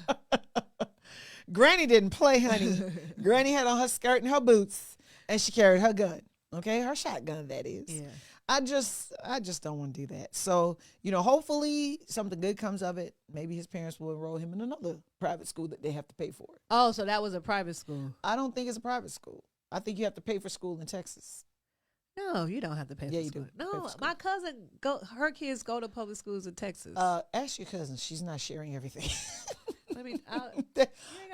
[SPEAKER 1] Granny didn't play, honey. Granny had on her skirt and her boots, and she carried her gun. Okay, her shotgun, that is.
[SPEAKER 2] Yeah.
[SPEAKER 1] I just don't want to do that. So, hopefully something good comes of it. Maybe his parents will enroll him in another private school that they have to pay for.
[SPEAKER 2] Oh, so that was a private school.
[SPEAKER 1] I don't think it's a private school. I think you have to pay for school in Texas.
[SPEAKER 2] No, you don't have to pay for
[SPEAKER 1] Yeah, you
[SPEAKER 2] school.
[SPEAKER 1] do. Pay
[SPEAKER 2] No,
[SPEAKER 1] for school.
[SPEAKER 2] my cousin her kids go to public schools in Texas.
[SPEAKER 1] Ask your cousin. She's not sharing everything.
[SPEAKER 2] I mean,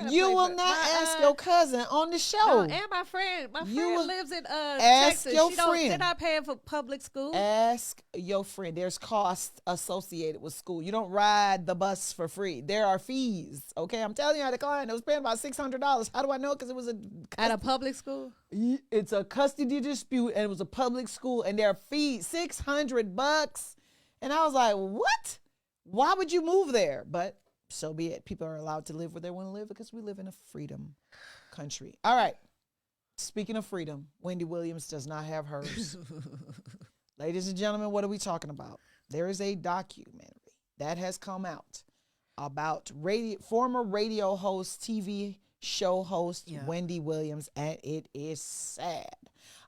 [SPEAKER 1] You will not ask your cousin on the show.
[SPEAKER 2] and my friend
[SPEAKER 1] You will
[SPEAKER 2] lives in
[SPEAKER 1] ask
[SPEAKER 2] Texas.
[SPEAKER 1] your
[SPEAKER 2] They're
[SPEAKER 1] friend.
[SPEAKER 2] not paying for public school.
[SPEAKER 1] Ask your friend. There's costs associated with school. You don't ride the bus for free. There are fees. Okay, I'm telling you, I had a client that was paying about $600. How do I know? Because it was
[SPEAKER 2] At a public school?
[SPEAKER 1] it's a custody dispute, and it was a public school, and there are fees, $600. And I was like, what? Why would you move there? But so be it. People are allowed to live where they want to live because we live in a freedom country. All right. Speaking of freedom, Wendy Williams does not have hers. Ladies and gentlemen, what are we talking about? There is a documentary that has come out about former radio host, TV show host Wendy Williams, and it is sad.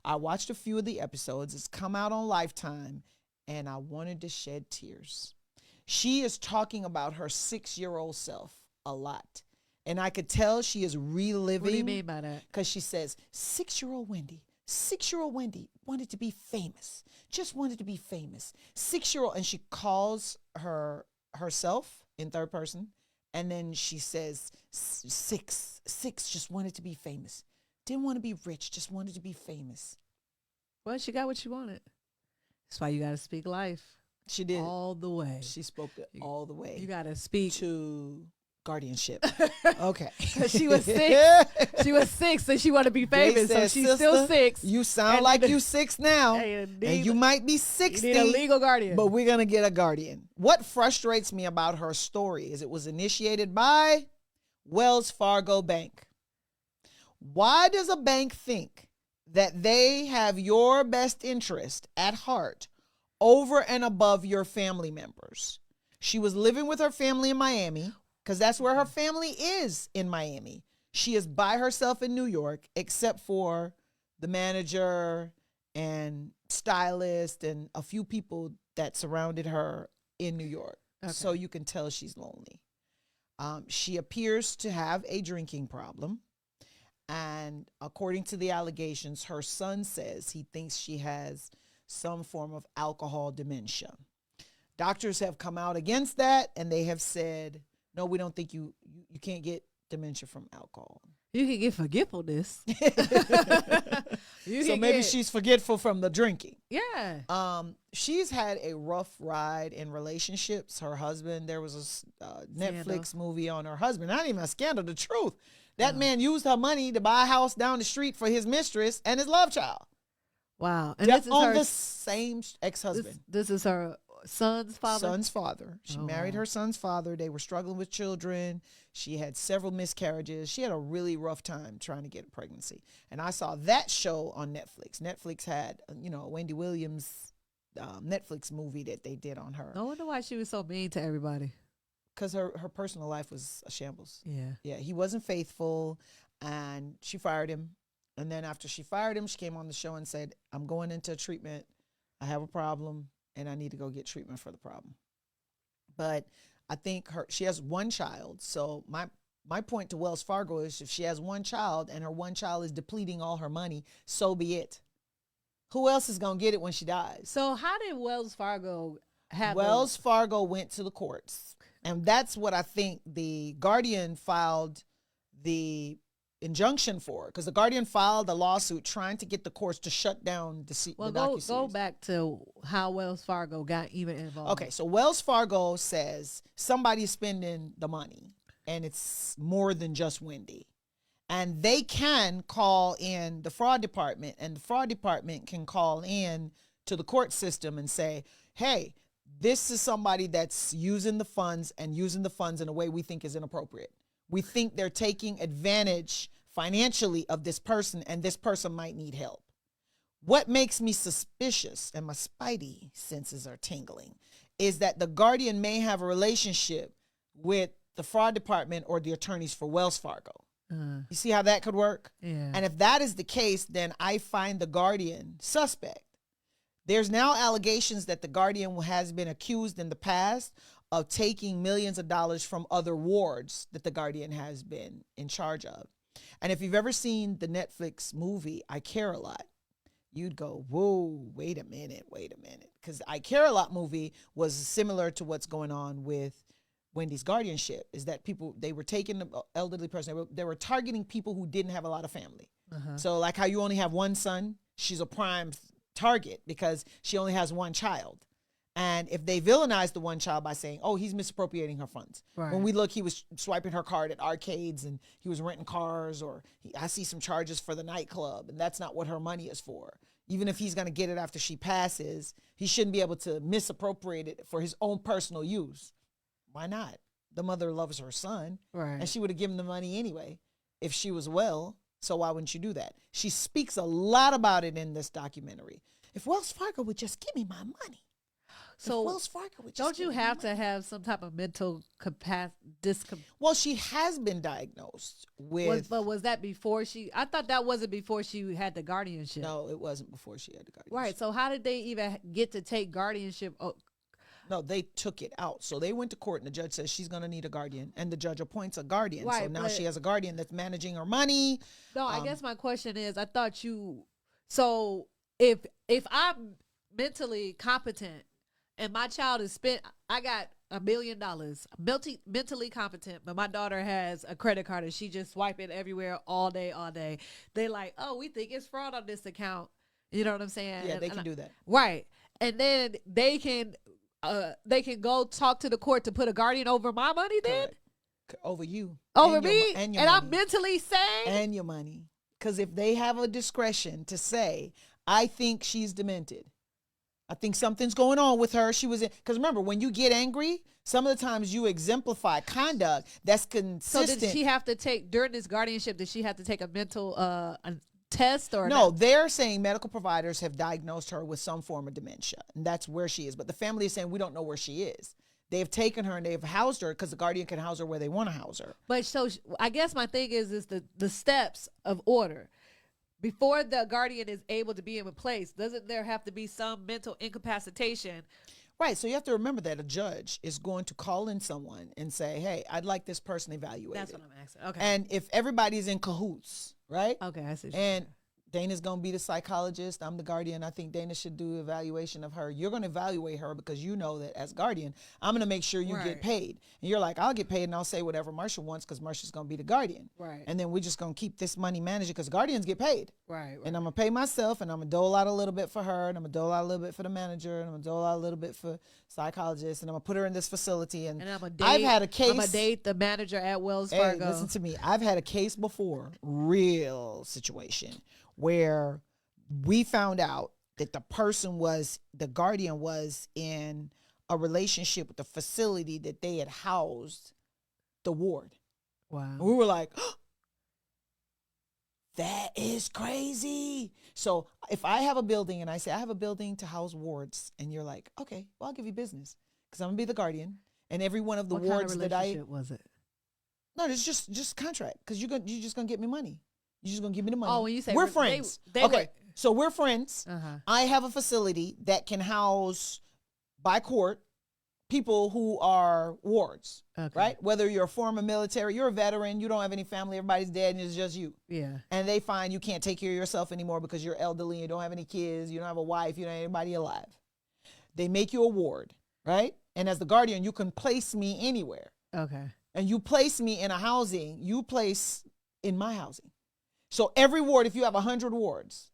[SPEAKER 1] I watched a few of the episodes. It's come out on Lifetime, and I wanted to shed tears. She is talking about her 6-year-old self a lot. And I could tell she is reliving.
[SPEAKER 2] What do you mean by that?
[SPEAKER 1] Because she says, 6-year-old Wendy wanted to be famous. Just wanted to be famous. 6-year-old, and she calls herself in third person. And then she says, six, just wanted to be famous. Didn't want to be rich, just wanted to be famous.
[SPEAKER 2] Well, she got what she wanted. That's why you got to speak life.
[SPEAKER 1] She did.
[SPEAKER 2] All the way.
[SPEAKER 1] She spoke it all the way.
[SPEAKER 2] You got to speak.
[SPEAKER 1] To guardianship. Okay.
[SPEAKER 2] She was 6. She was 6, so she wanted to be famous. So she's still 6.
[SPEAKER 1] You sound like you 6 now. And you might be 60.
[SPEAKER 2] You need a legal guardian.
[SPEAKER 1] But we're going to get a guardian. What frustrates me about her story is it was initiated by Wells Fargo Bank. Why does a bank think that they have your best interest at heart over and above your family members? She was living with her family in Miami because that's where her family is, in Miami. She is by herself in New York, except for the manager and stylist and a few people that surrounded her in New York. Okay. So you can tell she's lonely. She appears to have a drinking problem. And according to the allegations, her son says he thinks she has some form of alcohol dementia. Doctors have come out against that, and they have said, no, we don't think you can't get dementia from alcohol.
[SPEAKER 2] You can get forgetfulness.
[SPEAKER 1] So maybe she's forgetful from the drinking.
[SPEAKER 2] Yeah.
[SPEAKER 1] She's had a rough ride in relationships. Her husband, there was a Netflix movie on her husband. Not even a scandal, the truth. That man used her money to buy a house down the street for his mistress and his love child.
[SPEAKER 2] Wow.
[SPEAKER 1] And this is on the same ex-husband.
[SPEAKER 2] This is her son's father?
[SPEAKER 1] Son's father. She married her son's father. They were struggling with children. She had several miscarriages. She had a really rough time trying to get a pregnancy. And I saw that show on Netflix. Netflix had, a Wendy Williams Netflix movie that they did on her.
[SPEAKER 2] I wonder why she was so mean to everybody.
[SPEAKER 1] Because her personal life was a shambles.
[SPEAKER 2] Yeah.
[SPEAKER 1] Yeah, he wasn't faithful, and she fired him. And then after she fired him, she came on the show and said, I'm going into treatment. I have a problem, and I need to go get treatment for the problem. But I think she has one child. So my point to Wells Fargo is if she has one child and her one child is depleting all her money, so be it. Who else is going to get it when she dies?
[SPEAKER 2] So how did Wells Fargo have
[SPEAKER 1] Wells Fargo went to the courts. And that's what I think the Guardian filed the injunction for, because the Guardian filed a lawsuit trying to get the courts to shut down the docuseries.
[SPEAKER 2] Go back to how Wells Fargo got even involved.
[SPEAKER 1] Okay, so Wells Fargo says somebody's spending the money, and it's more than just Wendy. And they can call in the fraud department, and the fraud department can call in to the court system and say, hey, this is somebody that's using the funds in a way we think is inappropriate. We think they're taking advantage financially of this person, and this person might need help. What makes me suspicious, and my spidey senses are tingling, is that the Guardian may have a relationship with the fraud department or the attorneys for Wells Fargo. You see how that could work?
[SPEAKER 2] Yeah.
[SPEAKER 1] And if that is the case, then I find the Guardian suspect. There's now allegations that the Guardian has been accused in the past of taking millions of dollars from other wards that the Guardian has been in charge of. And if you've ever seen the Netflix movie, I Care a Lot, you'd go, whoa, wait a minute. Because I Care a Lot movie was similar to what's going on with Wendy's guardianship, is that they were taking the elderly person, they were targeting people who didn't have a lot of family. So like how you only have one son, she's a prime target because she only has one child. And if they villainize the one child by saying, oh, he's misappropriating her funds. Right. When we look, he was swiping her card at arcades and he was renting cars, or I see some charges for the nightclub, and that's not what her money is for. Even if he's going to get it after she passes, he shouldn't be able to misappropriate it for his own personal use. Why not? The mother loves her son,
[SPEAKER 2] right? And
[SPEAKER 1] she would have given the money anyway if she was well. So why wouldn't you do that? She speaks a lot about it in this documentary. If Wells Fargo would just give me my money.
[SPEAKER 2] So
[SPEAKER 1] Wells Fargo would just
[SPEAKER 2] don't you
[SPEAKER 1] give her
[SPEAKER 2] have
[SPEAKER 1] money.
[SPEAKER 2] to have some type of mental
[SPEAKER 1] Well, she has been diagnosed with.
[SPEAKER 2] But was that before she? I thought that wasn't before she had the guardianship.
[SPEAKER 1] No, it wasn't before she had the guardianship.
[SPEAKER 2] Right. So how did they even get to take guardianship? Oh,
[SPEAKER 1] No, they took it out. So they went to court, and the judge says she's going to need a guardian, and the judge appoints a guardian. So
[SPEAKER 2] Right,
[SPEAKER 1] now
[SPEAKER 2] but-
[SPEAKER 1] she has a guardian that's managing her money.
[SPEAKER 2] no, I guess my question is, I thought you. So if I'm mentally competent and my child is I got $1 million, mentally competent, but my daughter has a credit card and she just swipe it everywhere all day. They like, oh, we think it's fraud on this account. You know what I'm saying?
[SPEAKER 1] Yeah, they can do that.
[SPEAKER 2] Right. And then they can go talk to the court to put a guardian over my money then?
[SPEAKER 1] Correct. Over you.
[SPEAKER 2] Over
[SPEAKER 1] And your
[SPEAKER 2] me?
[SPEAKER 1] mo- and
[SPEAKER 2] And,
[SPEAKER 1] your
[SPEAKER 2] I'm
[SPEAKER 1] money.
[SPEAKER 2] mentally sane?
[SPEAKER 1] And your money. Because if they have a discretion to say, I think she's demented. I think something's going on with her. She was in, because remember, when you get angry, some of the times you exemplify conduct that's
[SPEAKER 2] So
[SPEAKER 1] consistent.
[SPEAKER 2] did she have to take, during this guardianship, did she have to take a mental a test or
[SPEAKER 1] No,
[SPEAKER 2] not?
[SPEAKER 1] they're saying medical providers have diagnosed her with some form of dementia, and that's where she is. But the family is saying we don't know where she is. They've taken her and they've housed her because the guardian can house her where they want to house her.
[SPEAKER 2] But so I guess my thing is the steps of order. Before the guardian is able to be in place, doesn't there have to be some mental incapacitation?
[SPEAKER 1] Right. So you have to remember that a judge is going to call in someone and say, hey, I'd like this person evaluated.
[SPEAKER 2] That's what I'm asking. Okay.
[SPEAKER 1] And if everybody's in cahoots, right?
[SPEAKER 2] Okay, I see. what you're
[SPEAKER 1] And
[SPEAKER 2] saying.
[SPEAKER 1] Dana's going to be the psychologist. I'm the guardian. I think Dana should do evaluation of her. You're going to evaluate her because you know that as guardian, I'm going to make sure you
[SPEAKER 2] Right.
[SPEAKER 1] get paid. And you're like, I'll get paid and I'll say whatever Marsha wants because Marsha's going to be the guardian.
[SPEAKER 2] Right.
[SPEAKER 1] And then we're just going to keep this money managed because guardians get paid.
[SPEAKER 2] Right.
[SPEAKER 1] And I'm going to pay myself and I'm going to dole out a little bit for her and I'm going to dole out a little bit for the manager and I'm going to dole out a little bit for psychologists and I'm going to put her in this facility. And
[SPEAKER 2] And I'm a date.
[SPEAKER 1] I've had a case.
[SPEAKER 2] I'm a date the manager at Wells
[SPEAKER 1] Hey,
[SPEAKER 2] Fargo.
[SPEAKER 1] listen to me. I've had a case before, real situation, where we found out that the guardian was in a relationship with the facility that they had housed the ward.
[SPEAKER 2] Wow.
[SPEAKER 1] And we were like, that is crazy. So if I have a building and I say I have a building to house wards, and you're like, okay, well, I'll give you business because I'm gonna be the guardian, and every one of the
[SPEAKER 2] What
[SPEAKER 1] wards
[SPEAKER 2] kind of
[SPEAKER 1] that I
[SPEAKER 2] relationship was it?
[SPEAKER 1] no, it's just contract because you're just gonna get me money. You're just gonna give me the money.
[SPEAKER 2] Oh, when you say
[SPEAKER 1] we're
[SPEAKER 2] they-
[SPEAKER 1] friends,
[SPEAKER 2] they
[SPEAKER 1] okay,
[SPEAKER 2] were-
[SPEAKER 1] so we're friends.
[SPEAKER 2] Uh-huh.
[SPEAKER 1] I have a facility that can house by court people who are wards,
[SPEAKER 2] Okay.
[SPEAKER 1] right? Whether you're a former military, you're a veteran, you don't have any family, everybody's dead, and it's just you.
[SPEAKER 2] Yeah.
[SPEAKER 1] And they find you can't take care of yourself anymore because you're elderly, you don't have any kids, you don't have a wife, you don't have anybody alive. They make you a ward, right? And as the guardian, you can place me anywhere.
[SPEAKER 2] Okay.
[SPEAKER 1] And you place me in a housing, you place in my housing. So every ward, if you have 100 wards,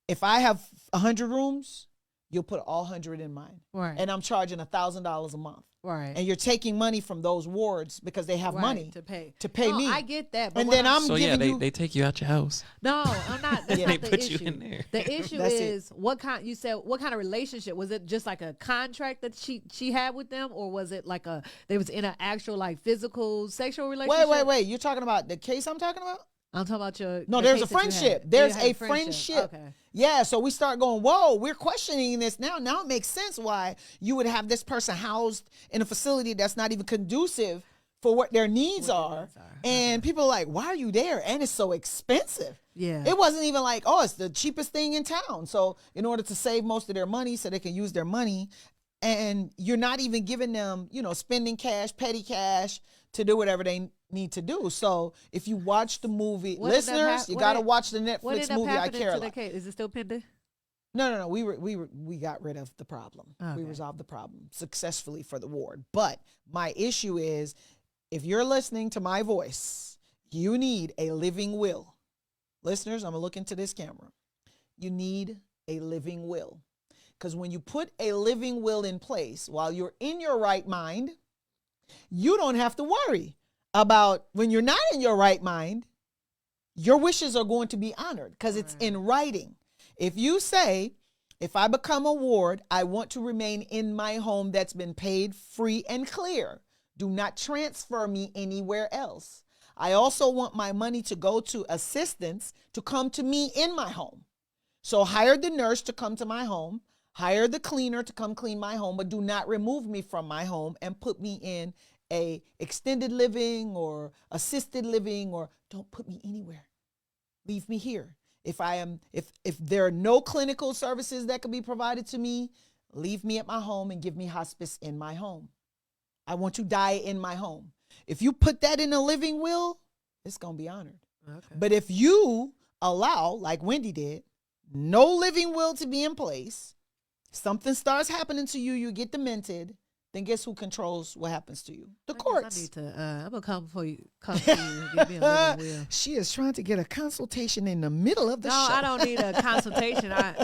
[SPEAKER 1] if I have 100 rooms, you'll put all 100 in mine.
[SPEAKER 2] Right.
[SPEAKER 1] And I'm charging $1,000 a month.
[SPEAKER 2] Right.
[SPEAKER 1] And you're taking money from those wards because they have
[SPEAKER 2] Right,
[SPEAKER 1] money
[SPEAKER 2] to pay
[SPEAKER 1] no,
[SPEAKER 2] me.
[SPEAKER 1] me.
[SPEAKER 2] I get that. But
[SPEAKER 1] And
[SPEAKER 2] what
[SPEAKER 1] then I'm
[SPEAKER 3] So
[SPEAKER 1] giving
[SPEAKER 3] yeah,
[SPEAKER 1] you.
[SPEAKER 3] they take you out your house.
[SPEAKER 2] No, I'm not. That's
[SPEAKER 1] Yeah.
[SPEAKER 2] not
[SPEAKER 3] They
[SPEAKER 2] the
[SPEAKER 3] put you
[SPEAKER 2] issue.
[SPEAKER 3] in there.
[SPEAKER 2] The issue
[SPEAKER 1] That's it.
[SPEAKER 2] is what kind. You said what kind of relationship was it? Just like a contract that she had with them, or was it like they was in an actual like physical sexual relationship?
[SPEAKER 1] Wait. You're talking about the case I'm talking about?
[SPEAKER 2] I'm talking about your.
[SPEAKER 1] No,
[SPEAKER 2] the
[SPEAKER 1] there's a
[SPEAKER 2] case that you had.
[SPEAKER 1] friendship.
[SPEAKER 2] You
[SPEAKER 1] There's
[SPEAKER 2] had
[SPEAKER 1] a friendship.
[SPEAKER 2] Okay.
[SPEAKER 1] Yeah, so we start going, whoa, we're questioning this now. Now it makes sense why you would have this person housed in a facility that's not even conducive for what their needs are. And people are like, why are you there? And it's so expensive.
[SPEAKER 2] Yeah.
[SPEAKER 1] It wasn't even like, oh, it's the cheapest thing in town. So in order to save most of their money so they can use their money, and you're not even giving them, spending cash, petty cash to do whatever they need to do. So if you watch the movie,
[SPEAKER 2] What ended up
[SPEAKER 1] listeners, you
[SPEAKER 2] what
[SPEAKER 1] got to
[SPEAKER 2] ended-
[SPEAKER 1] watch the
[SPEAKER 2] What
[SPEAKER 1] Netflix
[SPEAKER 2] ended up
[SPEAKER 1] movie I
[SPEAKER 2] happening
[SPEAKER 1] Care a
[SPEAKER 2] to the
[SPEAKER 1] Lot.
[SPEAKER 2] case? Is it still pending?
[SPEAKER 1] No. We got rid of the problem. We
[SPEAKER 2] Okay.
[SPEAKER 1] resolved the problem successfully for the ward. But my issue is, if you're listening to my voice, you need a living will. Listeners, I'm gonna look into this camera. You need a living will. Because when you put a living will in place while you're in your right mind, you don't have to worry about when you're not in your right mind, your wishes are going to be honored because it's in writing. If you say, if I become a ward, I want to remain in my home that's been paid free and clear. Do not transfer me anywhere else. I also want my money to go to assistants to come to me in my home. So hire the nurse to come to my home. hire the cleaner to come clean my home, but do not remove me from my home and put me in a extended living or assisted living, or don't put me anywhere. Leave me here. If there are no clinical services that can be provided to me, leave me at my home and give me hospice in my home. I want to die in my home. If you put that in a living will, it's going to be honored.
[SPEAKER 2] Okay.
[SPEAKER 1] But if you allow, like Wendy did, no living will to be in place, something starts happening to you, you get demented, then guess who controls what happens to you? The courts.
[SPEAKER 2] I need to. I'm gonna come for you. Come to you and give me a living will.
[SPEAKER 1] She is trying to get a consultation in the middle of the
[SPEAKER 2] No,
[SPEAKER 1] show.
[SPEAKER 2] I don't need a consultation. I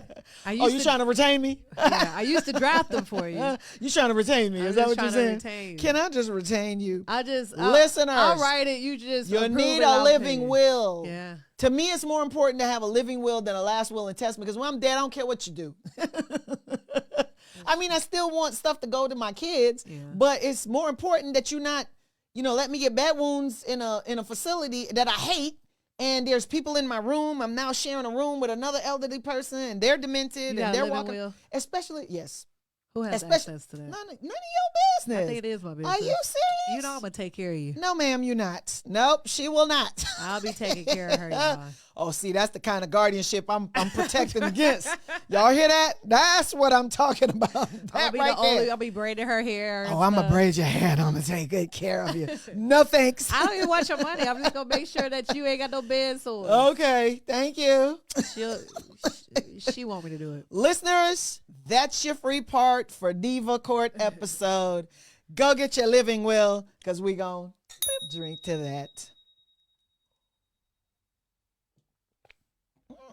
[SPEAKER 2] used
[SPEAKER 1] Oh, you trying to retain me?
[SPEAKER 2] Yeah, I used to draft them for you.
[SPEAKER 1] You trying to retain me?
[SPEAKER 2] I'm
[SPEAKER 1] Is that
[SPEAKER 2] just
[SPEAKER 1] what you're
[SPEAKER 2] trying to
[SPEAKER 1] saying?
[SPEAKER 2] retain you.
[SPEAKER 1] Can I just retain you?
[SPEAKER 2] Listeners. I'll write it. You just
[SPEAKER 1] You
[SPEAKER 2] approve
[SPEAKER 1] need
[SPEAKER 2] it,
[SPEAKER 1] a
[SPEAKER 2] I'll pay
[SPEAKER 1] living
[SPEAKER 2] you.
[SPEAKER 1] will.
[SPEAKER 2] Yeah.
[SPEAKER 1] To me, it's more important to have a living will than a last will and testament, because when I'm dead, I don't care what you do. I mean, I still want stuff to go to my kids, but it's more important that you not, let me get bad wounds in a facility that I hate, and there's people in my room. I'm now sharing a room with another elderly person, and they're demented,
[SPEAKER 2] You got
[SPEAKER 1] and
[SPEAKER 2] a
[SPEAKER 1] they're
[SPEAKER 2] living
[SPEAKER 1] walking.
[SPEAKER 2] will?
[SPEAKER 1] Especially, yes.
[SPEAKER 2] Who has
[SPEAKER 1] Especially,
[SPEAKER 2] access to that?
[SPEAKER 1] None of your business.
[SPEAKER 2] I think it is my business.
[SPEAKER 1] Are you serious?
[SPEAKER 2] You know I'm gonna take care of you.
[SPEAKER 1] No, ma'am, you're not. Nope, she will not.
[SPEAKER 2] I'll be taking care of her. Y'all.
[SPEAKER 1] Oh, see, that's the kind of guardianship I'm protecting against. Y'all hear that? That's what I'm talking about. That right there.
[SPEAKER 2] I'll be braiding her hair.
[SPEAKER 1] Oh, I'm going to braid your hair and I'm going to take good care of you. No thanks.
[SPEAKER 2] I don't even want your money. I'm just going to make sure that you ain't got no bed sores.
[SPEAKER 1] Okay, thank you.
[SPEAKER 2] She want me to do it.
[SPEAKER 1] Listeners, that's your free part for Diva Court episode. Go get your living will, because we going to drink to that.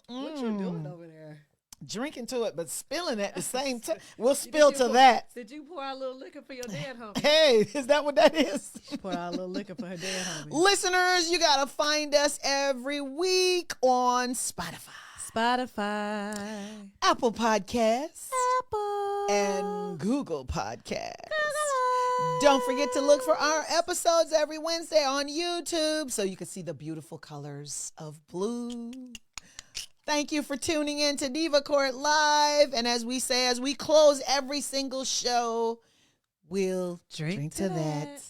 [SPEAKER 2] What you doing over there?
[SPEAKER 1] Drinking to it, but spilling at the same time. We'll spill to that.
[SPEAKER 2] Did you pour out a little liquor for your dead homie?
[SPEAKER 1] Hey, is that what that is?
[SPEAKER 2] Pour out a little liquor for her dead homie.
[SPEAKER 1] Listeners, you got to find us every week on Spotify, Apple Podcasts, and Google Podcasts. Don't forget to look for our episodes every Wednesday on YouTube so you can see the beautiful colors of blue. Thank you for tuning in to Diva Court Live. And as we say, as we close every single show, we'll drink to that.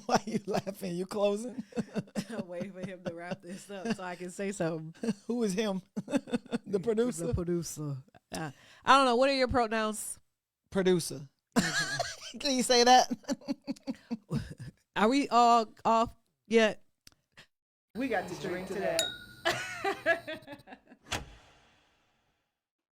[SPEAKER 1] Why are you laughing? You closing?
[SPEAKER 2] I'm waiting for him to wrap this up so I can say something.
[SPEAKER 1] Who is him? The producer?
[SPEAKER 2] The producer. I don't know. What are your pronouns?
[SPEAKER 1] Producer. Can you say that?
[SPEAKER 2] Are we all off yet?
[SPEAKER 1] We got to drink to that.